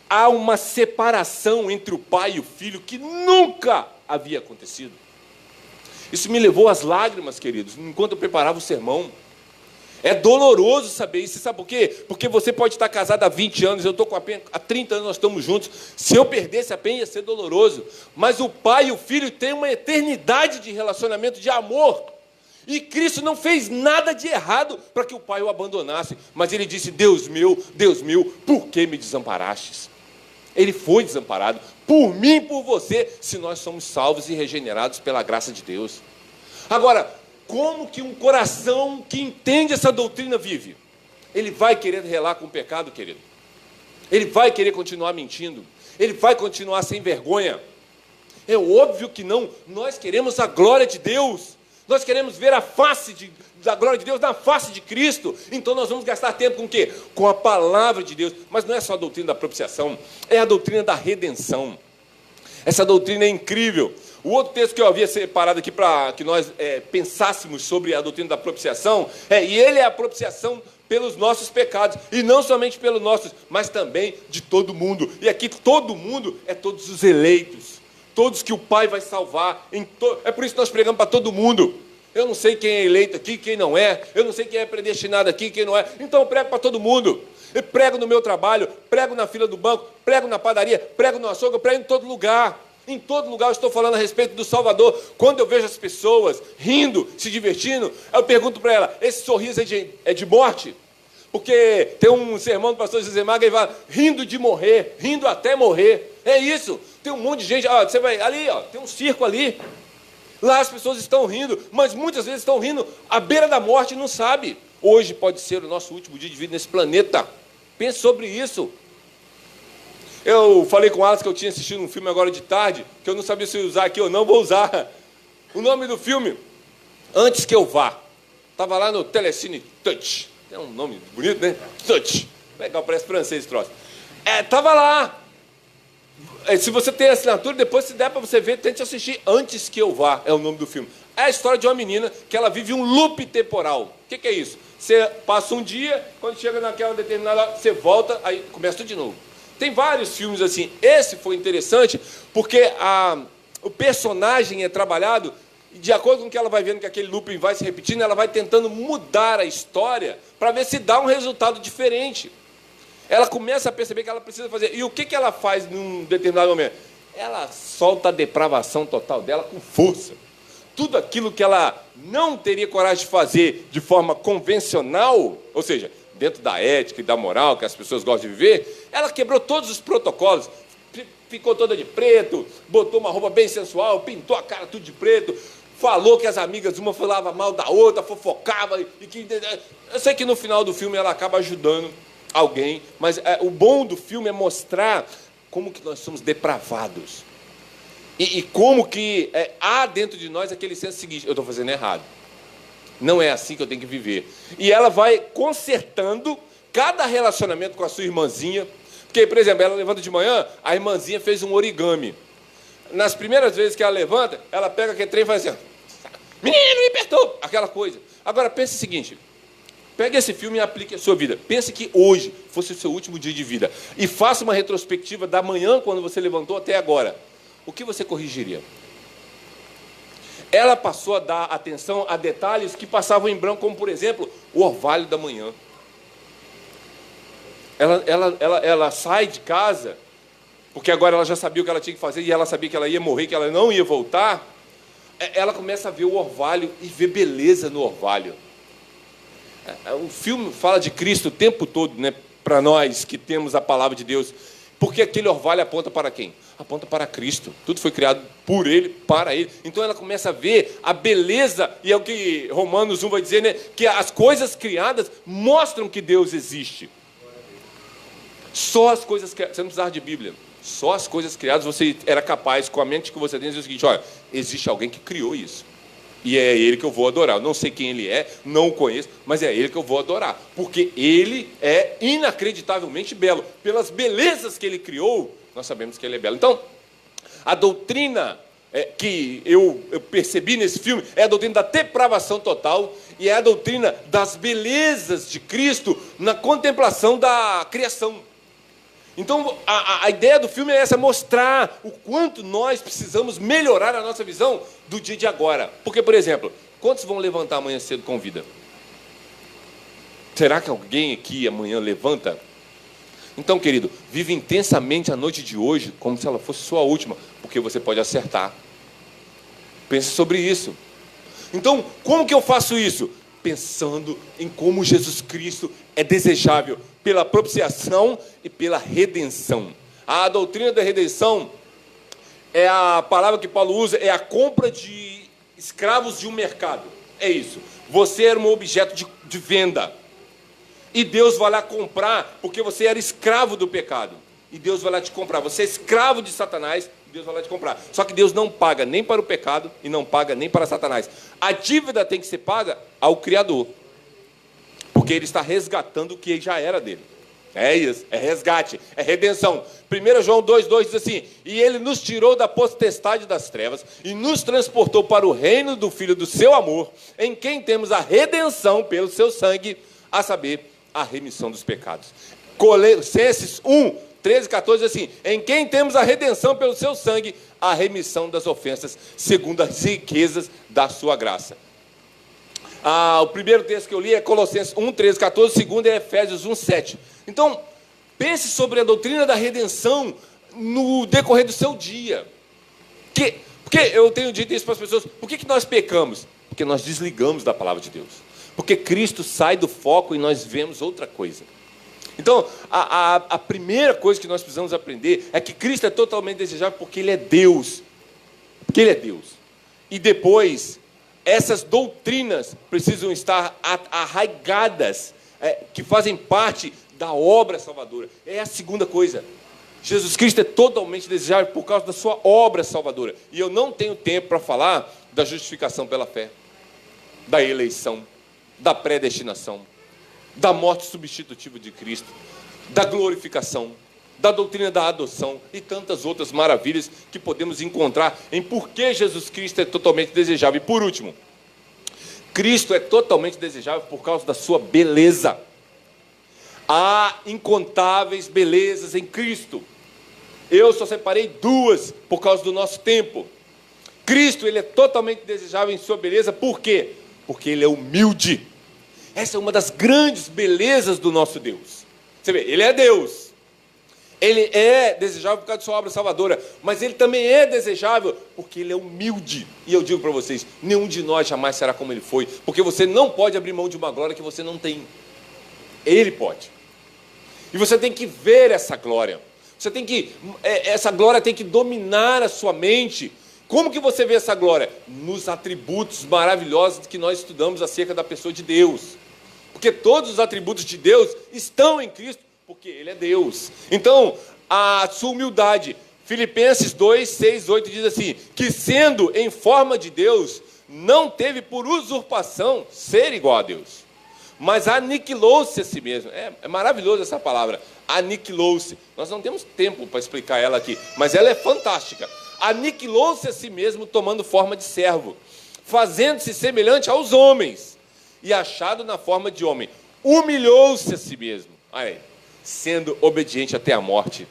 há uma separação entre o pai e o filho que nunca havia acontecido? Isso me levou às lágrimas, queridos, enquanto eu preparava o sermão. É doloroso saber isso. Sabe por quê? Porque você pode estar casado há 20 anos, eu estou com a Penha, há 30 anos nós estamos juntos. Se eu perdesse a Penha, ia ser doloroso. Mas o pai e o filho têm uma eternidade de relacionamento, de amor. E Cristo não fez nada de errado para que o pai o abandonasse. Mas ele disse, Deus meu, por que me desamparastes? Ele foi desamparado por mim e por você, se nós somos salvos e regenerados pela graça de Deus. Agora, como que um coração que entende essa doutrina vive? Ele vai querer relar com o pecado, querido. Ele vai querer continuar mentindo. Ele vai continuar sem vergonha. É óbvio que não. Nós queremos a glória de Deus. Nós queremos ver a face da glória de Deus na face de Cristo. Então nós vamos gastar tempo com o quê? Com a palavra de Deus. Mas não é só a doutrina da propiciação, é a doutrina da redenção. Essa doutrina é incrível. O outro texto que eu havia separado aqui para que nós pensássemos sobre a doutrina da propiciação e ele é a propiciação pelos nossos pecados, e não somente pelos nossos, mas também de todo mundo. E aqui todo mundo é todos os eleitos, todos que o Pai vai salvar. É por isso que nós pregamos para todo mundo. Eu não sei quem é eleito aqui, quem não é. Eu não sei quem é predestinado aqui, quem não é. Então eu prego para todo mundo. Eu prego no meu trabalho, prego na fila do banco, prego na padaria, prego no açougue, eu prego em todo lugar. Em todo lugar eu estou falando a respeito do Salvador. Quando eu vejo as pessoas rindo, se divertindo, eu pergunto para ela, esse sorriso é de morte? Porque tem um sermão do pastor José Maga, ele fala, rindo de morrer, rindo até morrer. É isso. Tem um monte de gente, ó, você vai ali, ó, tem um circo ali. Lá as pessoas estão rindo, mas muitas vezes estão rindo à beira da morte e não sabe. Hoje pode ser o nosso último dia de vida nesse planeta. Pense sobre isso. Eu falei com o Alex que eu tinha assistido um filme agora de tarde, que eu não sabia se usar aqui ou não, vou usar. O nome do filme, Antes que eu vá. Estava lá no Telecine Touch. É um nome bonito, né? Touch. Legal, parece francês esse troço. Estava lá. Se você tem assinatura, depois se der para você ver, tente assistir Antes que eu vá, é o nome do filme. É a história de uma menina que ela vive um loop temporal. O que é isso? Você passa um dia, quando chega naquela determinada, você volta, aí começa tudo de novo. Tem vários filmes assim. Esse foi interessante porque o personagem é trabalhado de acordo com o que ela vai vendo que aquele looping vai se repetindo, ela vai tentando mudar a história para ver se dá um resultado diferente. Ela começa a perceber que ela precisa fazer. E o que ela faz num determinado momento? Ela solta a depravação total dela com força. Tudo aquilo que ela não teria coragem de fazer de forma convencional, ou seja, dentro da ética e da moral que as pessoas gostam de viver, ela quebrou todos os protocolos, ficou toda de preto, botou uma roupa bem sensual, pintou a cara tudo de preto, falou que as amigas, uma falava mal da outra, fofocava, e que... Eu sei que no final do filme ela acaba ajudando alguém, mas o bom do filme é mostrar como que nós somos depravados. E como que há dentro de nós aquele senso seguinte, eu estou fazendo errado. Não é assim que eu tenho que viver. E ela vai consertando cada relacionamento com a sua irmãzinha. Porque, por exemplo, ela levanta de manhã, a irmãzinha fez um origami. Nas primeiras vezes que ela levanta, ela pega aquele trem e faz assim, menino, me perturba, aquela coisa. Agora, pense o seguinte, pegue esse filme e aplique a sua vida. Pense que hoje fosse o seu último dia de vida. E faça uma retrospectiva da manhã, quando você levantou, até agora. O que você corrigiria? Ela passou a dar atenção a detalhes que passavam em branco, como, por exemplo, o orvalho da manhã. Ela sai de casa, porque agora ela já sabia o que ela tinha que fazer, e ela sabia que ela ia morrer, que ela não ia voltar. Ela começa a ver o orvalho e ver beleza no orvalho. O filme fala de Cristo o tempo todo, né, para nós que temos a palavra de Deus. Porque aquele orvalho aponta para quem? Aponta para Cristo. Tudo foi criado por Ele, para Ele. Então ela começa a ver a beleza, e é o que Romanos 1 vai dizer, né? Que as coisas criadas mostram que Deus existe. Só as coisas criadas, você não precisava de Bíblia. Só as coisas criadas você era capaz, com a mente que você tem, de dizer o seguinte, olha, existe alguém que criou isso. E é Ele que eu vou adorar. Eu não sei quem Ele é, não o conheço, mas é Ele que eu vou adorar. Porque Ele é inacreditavelmente belo. Pelas belezas que Ele criou, nós sabemos que Ele é belo. Então, a doutrina que eu percebi nesse filme é a doutrina da depravação total e é a doutrina das belezas de Cristo na contemplação da criação. Então, a ideia do filme é essa, mostrar o quanto nós precisamos melhorar a nossa visão do dia de agora. Porque, por exemplo, quantos vão levantar amanhã cedo com vida? Será que alguém aqui amanhã levanta? Então, querido, vive intensamente a noite de hoje como se ela fosse sua última, porque você pode acertar. Pense sobre isso. Então, como que eu faço isso? Pensando em como Jesus Cristo é desejável pela propiciação e pela redenção. A doutrina da redenção é a palavra que Paulo usa, é a compra de escravos de um mercado. É isso. Você era um objeto de venda. E Deus vai lá comprar, porque você era escravo do pecado. E Deus vai lá te comprar. Você é escravo de Satanás, e Deus vai lá te comprar. Só que Deus não paga nem para o pecado e não paga nem para Satanás. A dívida tem que ser paga ao Criador. Porque Ele está resgatando o que já era dele. É isso, é resgate, é redenção. 1 João 2,2 diz assim, e Ele nos tirou da potestade das trevas e nos transportou para o reino do Filho do seu amor, em quem temos a redenção pelo seu sangue, a saber, a remissão dos pecados. Colossenses 1, 13 e 14 diz assim, em quem temos a redenção pelo seu sangue, a remissão das ofensas, segundo as riquezas da sua graça. O primeiro texto que eu li é Colossenses 1, 13 e 14, o segundo é Efésios 1, 7. Então, pense sobre a doutrina da redenção no decorrer do seu dia. Porque eu tenho dito isso para as pessoas, por que nós pecamos? Porque nós desligamos da palavra de Deus. Porque Cristo sai do foco e nós vemos outra coisa. Então, a primeira coisa que nós precisamos aprender é que Cristo é totalmente desejável porque Ele é Deus. Porque Ele é Deus. E depois, essas doutrinas precisam estar arraigadas, que fazem parte da obra salvadora. É a segunda coisa. Jesus Cristo é totalmente desejável por causa da sua obra salvadora. E eu não tenho tempo para falar da justificação pela fé, da eleição, da predestinação, da morte substitutiva de Cristo, da glorificação, da doutrina da adoção e tantas outras maravilhas que podemos encontrar em por que Jesus Cristo é totalmente desejável. E por último, Cristo é totalmente desejável por causa da sua beleza. Há incontáveis belezas em Cristo. Eu só separei duas por causa do nosso tempo. Cristo, Ele é totalmente desejável em sua beleza. Por quê? Porque Ele é humilde. Essa é uma das grandes belezas do nosso Deus. Você vê, Ele é Deus. Ele é desejável por causa de sua obra salvadora. Mas Ele também é desejável porque Ele é humilde. E eu digo para vocês, nenhum de nós jamais será como Ele foi. Porque você não pode abrir mão de uma glória que você não tem. Ele pode. E você tem que ver essa glória. Essa glória tem que dominar a sua mente. Como que você vê essa glória? Nos atributos maravilhosos que nós estudamos acerca da pessoa de Deus. Porque todos os atributos de Deus estão em Cristo, porque Ele é Deus. Então, a sua humildade. Filipenses 2, 6, 8 diz assim, que sendo em forma de Deus, não teve por usurpação ser igual a Deus, mas aniquilou-se a si mesmo. É maravilhoso essa palavra, aniquilou-se. Nós não temos tempo para explicar ela aqui, mas ela é fantástica. Aniquilou-se a si mesmo, tomando forma de servo, fazendo-se semelhante aos homens, e achado na forma de homem, humilhou-se a si mesmo, sendo obediente até a morte,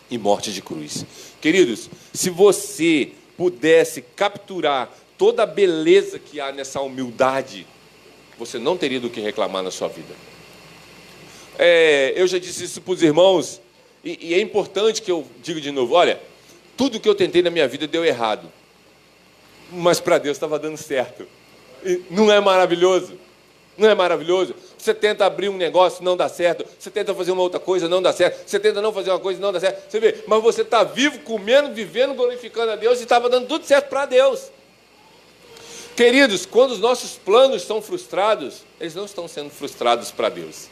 e morte de cruz. Queridos, se você pudesse capturar toda a beleza que há nessa humildade, você não teria do que reclamar na sua vida. Eu já disse isso para os irmãos, e é importante que eu diga de novo, olha, tudo que eu tentei na minha vida deu errado, mas para Deus estava dando certo. E não é maravilhoso? Não é maravilhoso? Você tenta abrir um negócio, não dá certo. Você tenta fazer uma outra coisa, não dá certo. Você tenta não fazer uma coisa, não dá certo. Você vê, mas você está vivo, comendo, vivendo, glorificando a Deus, e estava dando tudo certo para Deus. Queridos, quando os nossos planos são frustrados, eles não estão sendo frustrados para Deus.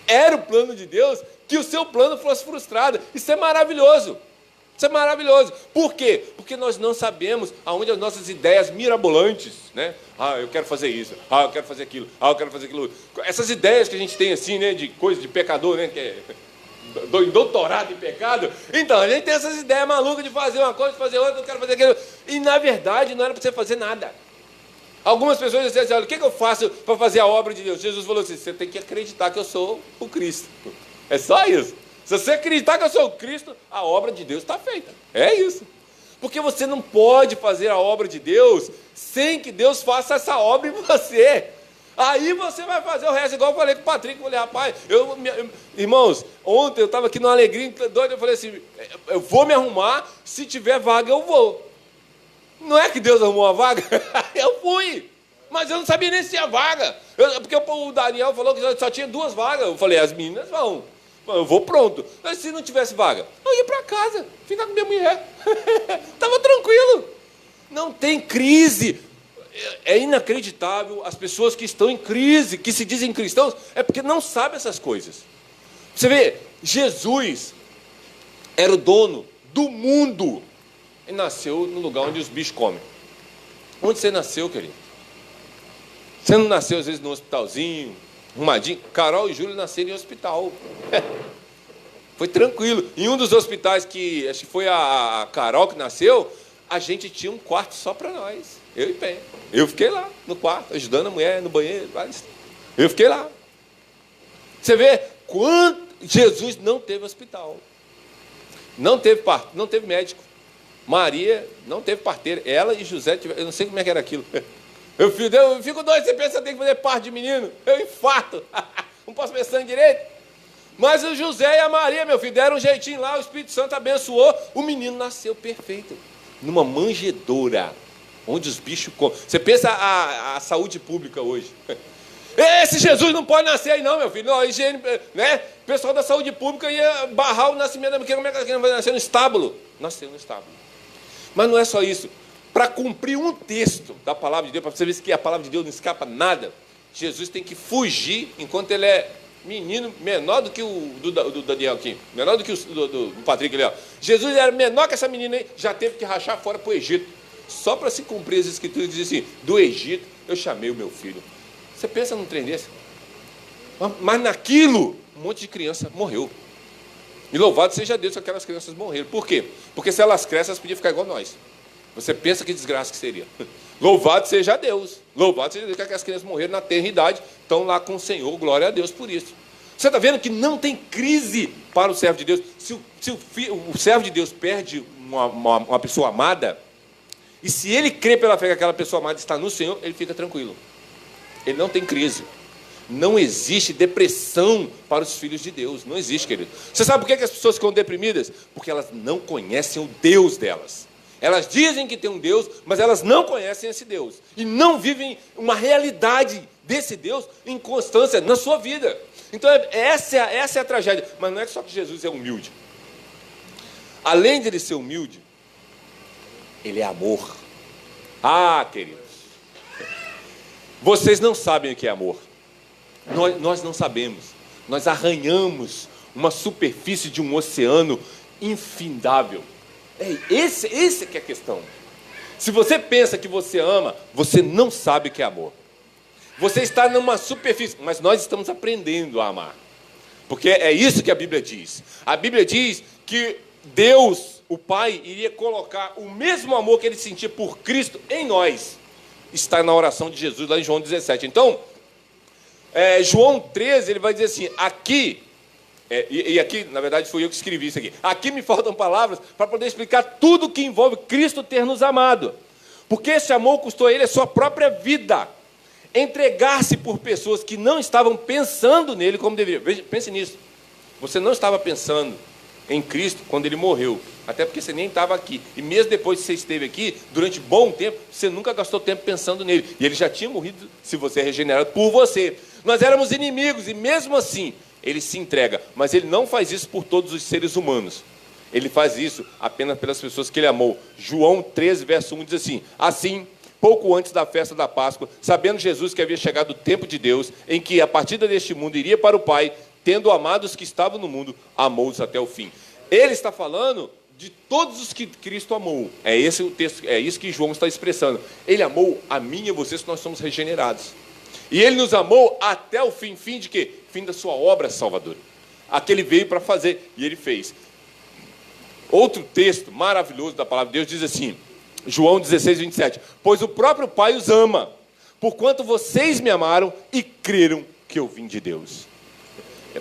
Era o plano de Deus que o seu plano fosse frustrado. Isso é maravilhoso. Isso é maravilhoso. Por quê? Porque nós não sabemos aonde as nossas ideias mirabolantes, né? Eu quero fazer isso. Eu quero fazer aquilo. Eu quero fazer aquilo. Essas ideias que a gente tem assim, né? De coisa de pecador, né? Que é doutorado em pecado. Então, a gente tem essas ideias malucas de fazer uma coisa, de fazer outra, eu quero fazer aquilo. E, na verdade, não era para você fazer nada. Algumas pessoas dizem assim, olha, o que eu faço para fazer a obra de Deus? Jesus falou assim, você tem que acreditar que eu sou o Cristo. É só isso. Se você acreditar que eu sou o Cristo, a obra de Deus está feita. É isso. Porque você não pode fazer a obra de Deus sem que Deus faça essa obra em você. Aí você vai fazer o resto, igual eu falei com o Patrick. Eu falei, rapaz, irmãos, ontem eu estava aqui numa alegria doida, eu falei assim, eu vou me arrumar, se tiver vaga eu vou. Não é que Deus arrumou uma vaga? Eu fui. Mas eu não sabia nem se tinha vaga. Porque o Daniel falou que só tinha 2 vagas. Eu falei, as meninas vão. Eu vou pronto. Mas se não tivesse vaga, eu ia para casa, ficar com minha mulher. Estava tranquilo. Não tem crise. É inacreditável. As pessoas que estão em crise, que se dizem cristãos, é porque não sabem essas coisas. Você vê, Jesus era o dono do mundo. Ele nasceu no lugar onde os bichos comem. Onde você nasceu, querido? Você não nasceu, às vezes, num hospitalzinho, arrumadinho? Carol e Júlio nasceram em hospital. Foi tranquilo. Em um dos hospitais que, acho que foi a Carol que nasceu, a gente tinha um quarto só para nós. Eu e Pé. Eu fiquei lá, no quarto, ajudando a mulher no banheiro. Eu fiquei lá. Você vê, quanto Jesus não teve hospital. Não teve parto, não teve médico. Maria não teve parteira. Ela e José tiveram, eu não sei como é que era aquilo. Eu fico doido, você pensa que tem que fazer parto de menino? Eu infarto. Não posso ver sangue direito. Mas o José e a Maria, meu filho, deram um jeitinho lá, o Espírito Santo abençoou, o menino nasceu perfeito. Numa manjedoura, onde os bichos comem. Você pensa a saúde pública hoje. Esse Jesus não pode nascer aí não, meu filho. Não, a higiene, né? O pessoal da saúde pública ia barrar o nascimento da criança. Como é que a criança vai nascer no estábulo? Nasceu no estábulo. Mas não é só isso. Para cumprir um texto da palavra de Deus, para você ver que a palavra de Deus não escapa nada, Jesus tem que fugir enquanto ele é menino, menor do que o do Daniel aqui, menor do que o do Patrick ali, ó. Jesus era menor que essa menina aí, já teve que rachar fora para o Egito. Só para se cumprir as escrituras, diz assim, do Egito eu chamei o meu filho. Você pensa num trem desse? Mas naquilo, um monte de criança morreu. E louvado seja Deus que aquelas crianças morreram. Por quê? Porque se elas crescem, elas podiam ficar igual nós. Você pensa que desgraça que seria. Louvado seja Deus. Louvado seja Deus que aquelas crianças morreram na tenra idade, estão lá com o Senhor. Glória a Deus por isso. Você está vendo que não tem crise para o servo de Deus. Se o servo de Deus perde uma pessoa amada, e se ele crê pela fé que aquela pessoa amada está no Senhor, ele fica tranquilo. Ele não tem crise. Não existe depressão para os filhos de Deus. Não existe, querido. Você sabe por que as pessoas ficam deprimidas? Porque elas não conhecem o Deus delas. Elas dizem que tem um Deus, mas elas não conhecem esse Deus. E não vivem uma realidade desse Deus em constância na sua vida. Então, essa é a tragédia. Mas não é só que Jesus é humilde. Além de ele ser humilde, ele é amor. Ah, queridos, vocês não sabem o que é amor. Nós não sabemos. Nós arranhamos uma superfície de um oceano infindável. Esse que é a questão. Se você pensa que você ama, você não sabe o que é amor. Você está numa superfície, mas nós estamos aprendendo a amar. Porque é isso que a Bíblia diz. A Bíblia diz que Deus, o Pai, iria colocar o mesmo amor que ele sentia por Cristo em nós. Está na oração de Jesus, lá em João 17. Então, João 13, ele vai dizer assim, aqui, e aqui, na verdade, fui eu que escrevi isso aqui. Aqui me faltam palavras para poder explicar tudo que envolve Cristo ter nos amado. Porque esse amor custou a ele a sua própria vida. Entregar-se por pessoas que não estavam pensando nele como deveria. Pense nisso. Você não estava pensando em Cristo quando ele morreu. Até porque você nem estava aqui. E mesmo depois que você esteve aqui, durante bom tempo, você nunca gastou tempo pensando nele. E ele já tinha morrido, se você é regenerado, por você. Nós éramos inimigos e mesmo assim, ele se entrega. Mas ele não faz isso por todos os seres humanos. Ele faz isso apenas pelas pessoas que ele amou. João 13, verso 1 diz assim, assim, pouco antes da festa da Páscoa, sabendo Jesus que havia chegado o tempo de Deus, em que a partida deste mundo iria para o Pai, tendo amado os que estavam no mundo, amou-os até o fim. Ele está falando de todos os que Cristo amou. É esse o texto, é isso que João está expressando. Ele amou a mim e a vocês, que nós somos regenerados. E ele nos amou até o fim. Fim de quê? Fim da sua obra salvadora. Aquele veio para fazer, e ele fez. Outro texto maravilhoso da palavra de Deus diz assim, João 16, 27. Pois o próprio Pai os ama, porquanto vocês me amaram e creram que eu vim de Deus.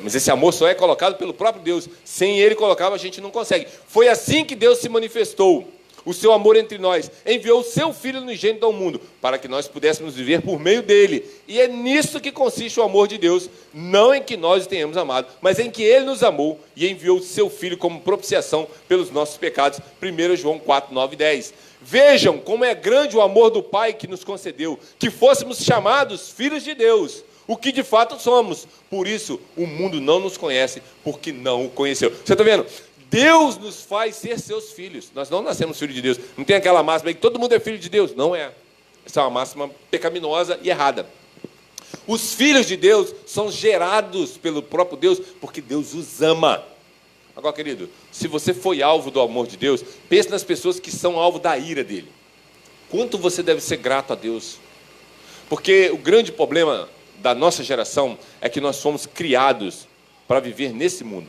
Mas esse amor só é colocado pelo próprio Deus. Sem ele colocado, a gente não consegue. Foi assim que Deus se manifestou. O seu amor entre nós. Enviou o seu Filho unigênito ao mundo, para que nós pudéssemos viver por meio dele. E é nisso que consiste o amor de Deus. Não em que nós o tenhamos amado, mas em que ele nos amou e enviou o seu Filho como propiciação pelos nossos pecados. 1 João 4, 9 e 10. Vejam como é grande o amor do Pai que nos concedeu, que fôssemos chamados filhos de Deus. O que de fato somos. Por isso, o mundo não nos conhece, porque não o conheceu. Você está vendo? Deus nos faz ser seus filhos. Nós não nascemos filhos de Deus. Não tem aquela máxima aí que todo mundo é filho de Deus. Não é. Essa é uma máxima pecaminosa e errada. Os filhos de Deus são gerados pelo próprio Deus, porque Deus os ama. Agora, querido, se você foi alvo do amor de Deus, pense nas pessoas que são alvo da ira dele. Quanto você deve ser grato a Deus. Porque o grande problema da nossa geração é que nós fomos criados para viver nesse mundo.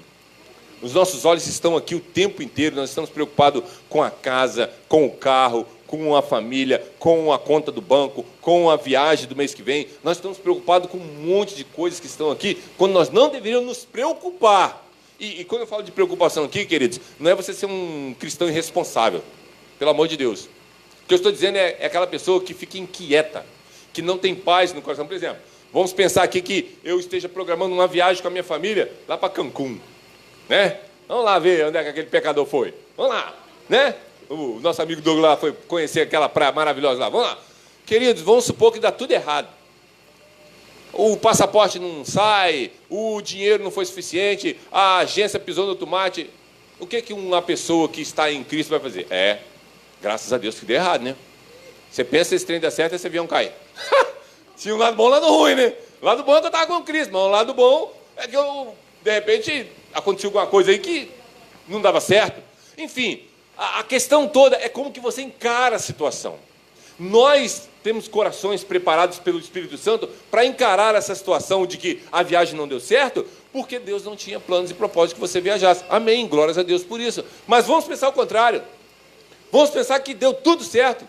Os nossos olhos estão aqui o tempo inteiro, nós estamos preocupados com a casa, com o carro, com a família, com a conta do banco, com a viagem do mês que vem. Nós estamos preocupados com um monte de coisas que estão aqui, quando nós não deveríamos nos preocupar. E quando eu falo de preocupação aqui, queridos, não é você ser um cristão irresponsável, pelo amor de Deus. O que eu estou dizendo é aquela pessoa que fica inquieta, que não tem paz no coração. Por exemplo, vamos pensar aqui que eu esteja programando uma viagem com a minha família lá para Cancún, né? Vamos lá ver onde é que aquele pecador foi. Vamos lá, né? O nosso amigo Douglas lá foi conhecer aquela praia maravilhosa lá. Vamos lá. Queridos, vamos supor que dá tudo errado. o passaporte não sai, o dinheiro não foi suficiente, a agência pisou no tomate. O que uma pessoa que está em Cristo vai fazer? Graças a Deus que deu errado, né? Você pensa que esse trem dá certo e esse avião cai. Tinha um lado bom e um lado ruim, né? O lado bom é que eu estava com Cristo, mas o lado bom é que de repente, aconteceu alguma coisa aí que não dava certo. Enfim, a questão toda é como que você encara a situação. Nós temos corações preparados pelo Espírito Santo para encarar essa situação de que a viagem não deu certo, porque Deus não tinha planos e propósitos que você viajasse. Amém, glórias a Deus por isso. Mas vamos pensar o contrário. Vamos pensar que deu tudo certo.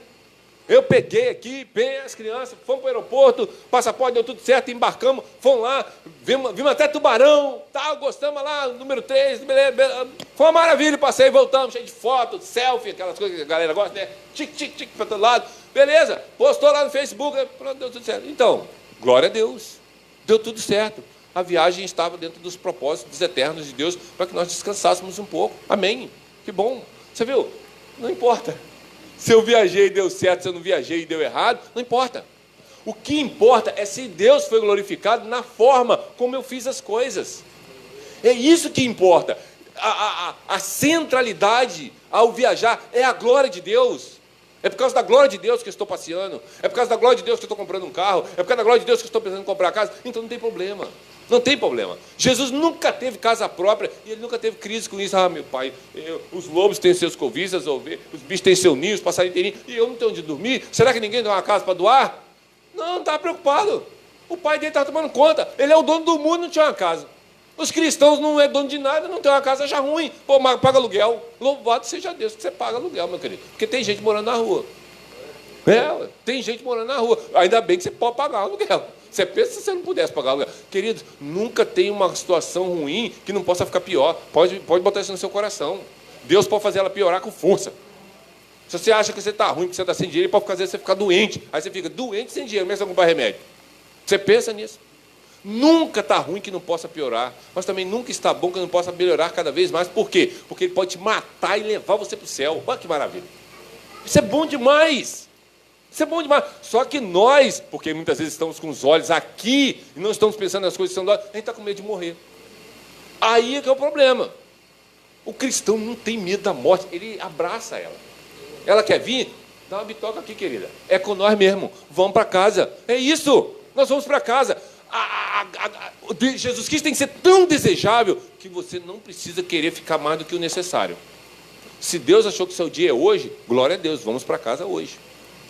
Eu peguei aqui, bem as crianças, fomos para o aeroporto, passaporte deu tudo certo, embarcamos, fomos lá, vimos até Tubarão, tal, gostamos lá, número 3, beleza, foi uma maravilha, passei, voltamos, cheio de fotos, selfie, aquelas coisas que a galera gosta, né? Tic, para todo lado, beleza, postou lá no Facebook, pronto, deu tudo certo. Então, glória a Deus, deu tudo certo. A viagem estava dentro dos propósitos eternos de Deus para que nós descansássemos um pouco. Amém, que bom. Você viu? Não importa. Se eu viajei e deu certo, se eu não viajei e deu errado, não importa. O que importa é se Deus foi glorificado na forma como eu fiz as coisas. É isso que importa. A centralidade ao viajar é a glória de Deus. É por causa da glória de Deus que eu estou passeando. É por causa da glória de Deus que eu estou comprando um carro. É por causa da glória de Deus que eu estou pensando em comprar casa. Então não tem problema. Não tem problema. Jesus nunca teve casa própria e ele nunca teve crise com isso. Meu pai, os lobos têm seus covis, os bichos têm seus ninhos, os passarinhos têm ninho, e eu não tenho onde dormir. Será que ninguém dá uma casa para doar? Não estava preocupado. O pai dele estava tomando conta. Ele é o dono do mundo, não tinha uma casa. Os cristãos não é dono de nada, não tem uma casa já ruim. Pô, mas paga aluguel. Louvado seja Deus que você paga aluguel, meu querido. Porque tem gente morando na rua. Tem gente morando na rua. Ainda bem que você pode pagar aluguel. Você pensa se você não pudesse pagar aluguel. Queridos, nunca tem uma situação ruim que não possa ficar pior. Pode botar isso no seu coração. Deus pode fazer ela piorar com força. Se você acha que você está ruim, que você está sem dinheiro, ele pode fazer você ficar doente. Aí você fica doente sem dinheiro, mesmo você comprar remédio. Você pensa nisso. Nunca está ruim que não possa piorar, mas também nunca está bom que não possa melhorar cada vez mais. Por quê? Porque ele pode te matar e levar você para o céu. Olha que maravilha. Isso é bom demais. Isso é bom demais. Só que nós, porque muitas vezes estamos com os olhos aqui e não estamos pensando nas coisas que são lá, a gente está com medo de morrer. Aí é que é o problema. O cristão não tem medo da morte, ele abraça ela. Ela quer vir? Dá uma bitoca aqui, querida. É com nós mesmo. Vamos para casa. É isso. Nós vamos para casa. Jesus Cristo tem que ser tão desejável que você não precisa querer ficar mais do que o necessário. Se Deus achou que o seu dia é hoje, glória a Deus, vamos para casa hoje.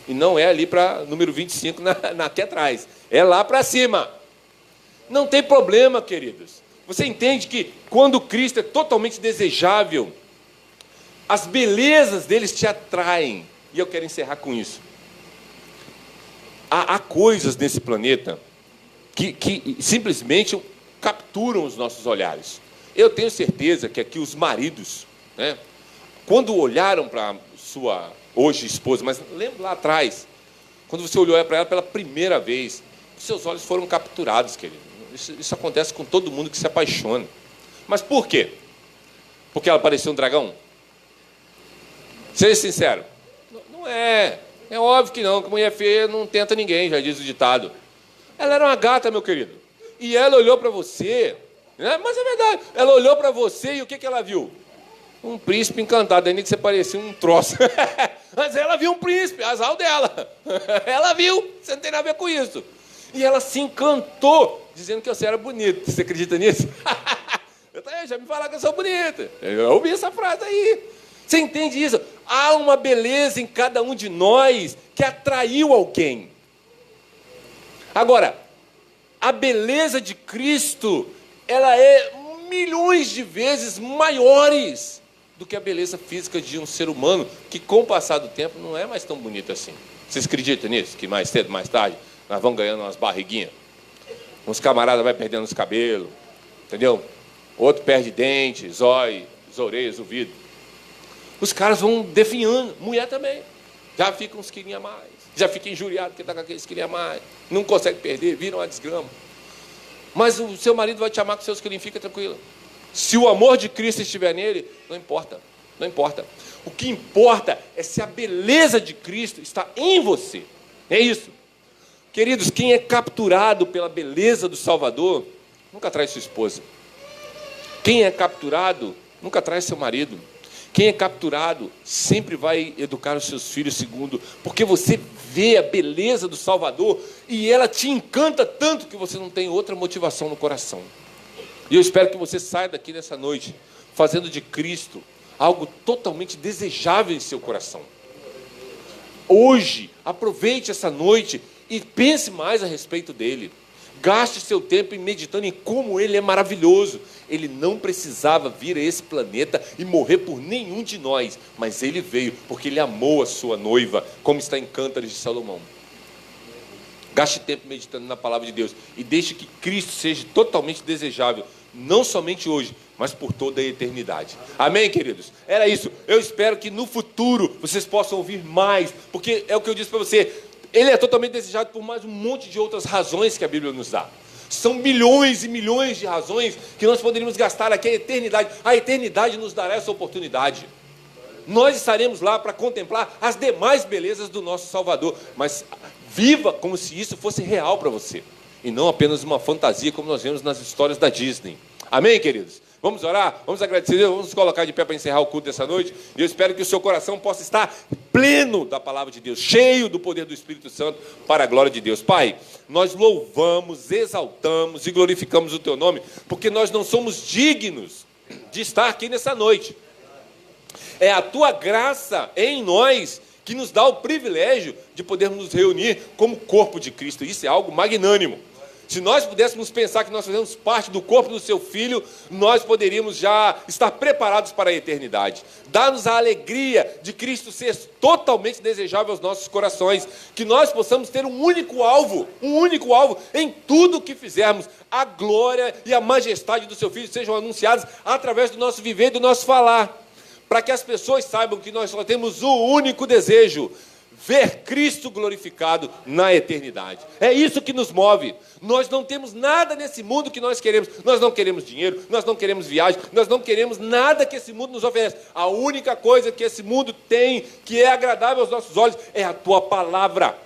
E não é ali para número 25 aqui atrás. É lá para cima. Não tem problema, queridos. Você entende que quando Cristo é totalmente desejável, as belezas deles te atraem. E eu quero encerrar com isso. Há coisas nesse planeta que simplesmente capturam os nossos olhares. Eu tenho certeza que aqui os maridos, né, quando olharam para sua hoje esposa, mas lembra lá atrás, quando você olhou para ela pela primeira vez, seus olhos foram capturados, querido. Isso acontece com todo mundo que se apaixona. Mas por quê? Porque ela parecia um dragão? Seja sincero. Não é. É óbvio que não, que mulher feia não tenta ninguém, já diz o ditado. Ela era uma gata, meu querido. E ela olhou para você, né? Mas é verdade, ela olhou para você e o que ela viu? Um príncipe encantado, ainda que você parecia um troço. Mas ela viu um príncipe, azar dela. Ela viu, você não tem nada a ver com isso. E ela se encantou, dizendo que você era bonito. Você acredita nisso? Já me falaram que eu sou bonita. Eu ouvi essa frase aí. Você entende isso? Há uma beleza em cada um de nós que atraiu alguém. Agora, a beleza de Cristo, ela é milhões de vezes maiores do que a beleza física de um ser humano, que com o passar do tempo não é mais tão bonito assim. Vocês acreditam nisso? Que mais cedo, mais tarde, nós vamos ganhando umas barriguinhas. Uns camaradas vão perdendo os cabelos, entendeu? Outro perde dente, zóio, as orelhas, o vidro. Os caras vão definhando, mulher também. Já fica uns quilinhos a mais. Já fica injuriado porque está com aqueles quilinhos a mais. Não consegue perder, vira uma desgrama. Mas o seu marido vai te amar com seus quilinhos, fica tranquilo. Se o amor de Cristo estiver nele, não importa. Não importa. O que importa é se a beleza de Cristo está em você. É isso. Queridos, quem é capturado pela beleza do Salvador, nunca traz sua esposa. Quem é capturado, nunca traz seu marido. Quem é capturado, sempre vai educar os seus filhos segundo, porque você vê a beleza do Salvador e ela te encanta tanto que você não tem outra motivação no coração. E eu espero que você saia daqui nessa noite fazendo de Cristo algo totalmente desejável em seu coração. Hoje, aproveite essa noite e pense mais a respeito dele. Gaste seu tempo em meditando em como ele é maravilhoso. Ele não precisava vir a esse planeta e morrer por nenhum de nós, mas ele veio porque ele amou a sua noiva, como está em Cântares de Salomão. Gaste tempo meditando na palavra de Deus e deixe que Cristo seja totalmente desejável, não somente hoje, mas por toda a eternidade. Amém, queridos? Era isso. Eu espero que no futuro vocês possam ouvir mais, porque é o que eu disse para você, ele é totalmente desejado por mais um monte de outras razões que a Bíblia nos dá. São milhões e milhões de razões que nós poderíamos gastar aqui a eternidade. A eternidade nos dará essa oportunidade. Nós estaremos lá para contemplar as demais belezas do nosso Salvador, mas viva como se isso fosse real para você, e não apenas uma fantasia como nós vemos nas histórias da Disney. Amém, queridos? Vamos orar? Vamos agradecer a Deus? Vamos nos colocar de pé para encerrar o culto dessa noite? E eu espero que o seu coração possa estar pleno da palavra de Deus, cheio do poder do Espírito Santo, para a glória de Deus. Pai, nós louvamos, exaltamos e glorificamos o Teu nome, porque nós não somos dignos de estar aqui nessa noite. É a Tua graça em nós que nos dá o privilégio de podermos nos reunir como corpo de Cristo. Isso é algo magnânimo. Se nós pudéssemos pensar que nós fazemos parte do corpo do Seu Filho, nós poderíamos já estar preparados para a eternidade. Dá-nos a alegria de Cristo ser totalmente desejável aos nossos corações, que nós possamos ter um único alvo em tudo o que fizermos. A glória e a majestade do Seu Filho sejam anunciadas através do nosso viver e do nosso falar, para que as pessoas saibam que nós só temos um único desejo: ver Cristo glorificado na eternidade. É isso que nos move. Nós não temos nada nesse mundo que nós queremos. Nós não queremos dinheiro, nós não queremos viagem, nós não queremos nada que esse mundo nos oferece. A única coisa que esse mundo tem, que é agradável aos nossos olhos, é a Tua palavra.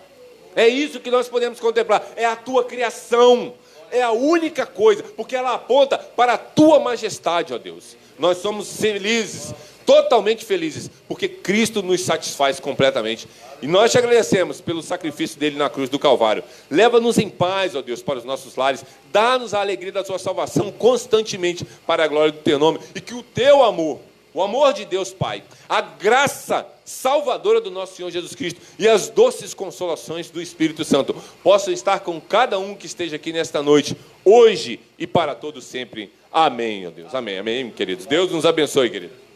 É isso que nós podemos contemplar. É a Tua criação. É a única coisa, porque ela aponta para a Tua majestade, ó Deus. Nós somos felizes, totalmente felizes, porque Cristo nos satisfaz completamente. E nós te agradecemos pelo sacrifício dele na cruz do Calvário. Leva-nos em paz, ó Deus, para os nossos lares. Dá-nos a alegria da Tua salvação constantemente para a glória do Teu nome. E que o Teu amor, o amor de Deus Pai, a graça salvadora do nosso Senhor Jesus Cristo e as doces consolações do Espírito Santo possam estar com cada um que esteja aqui nesta noite, hoje e para todo sempre. Amém, ó Deus. Amém, amém, queridos. Deus nos abençoe, querido.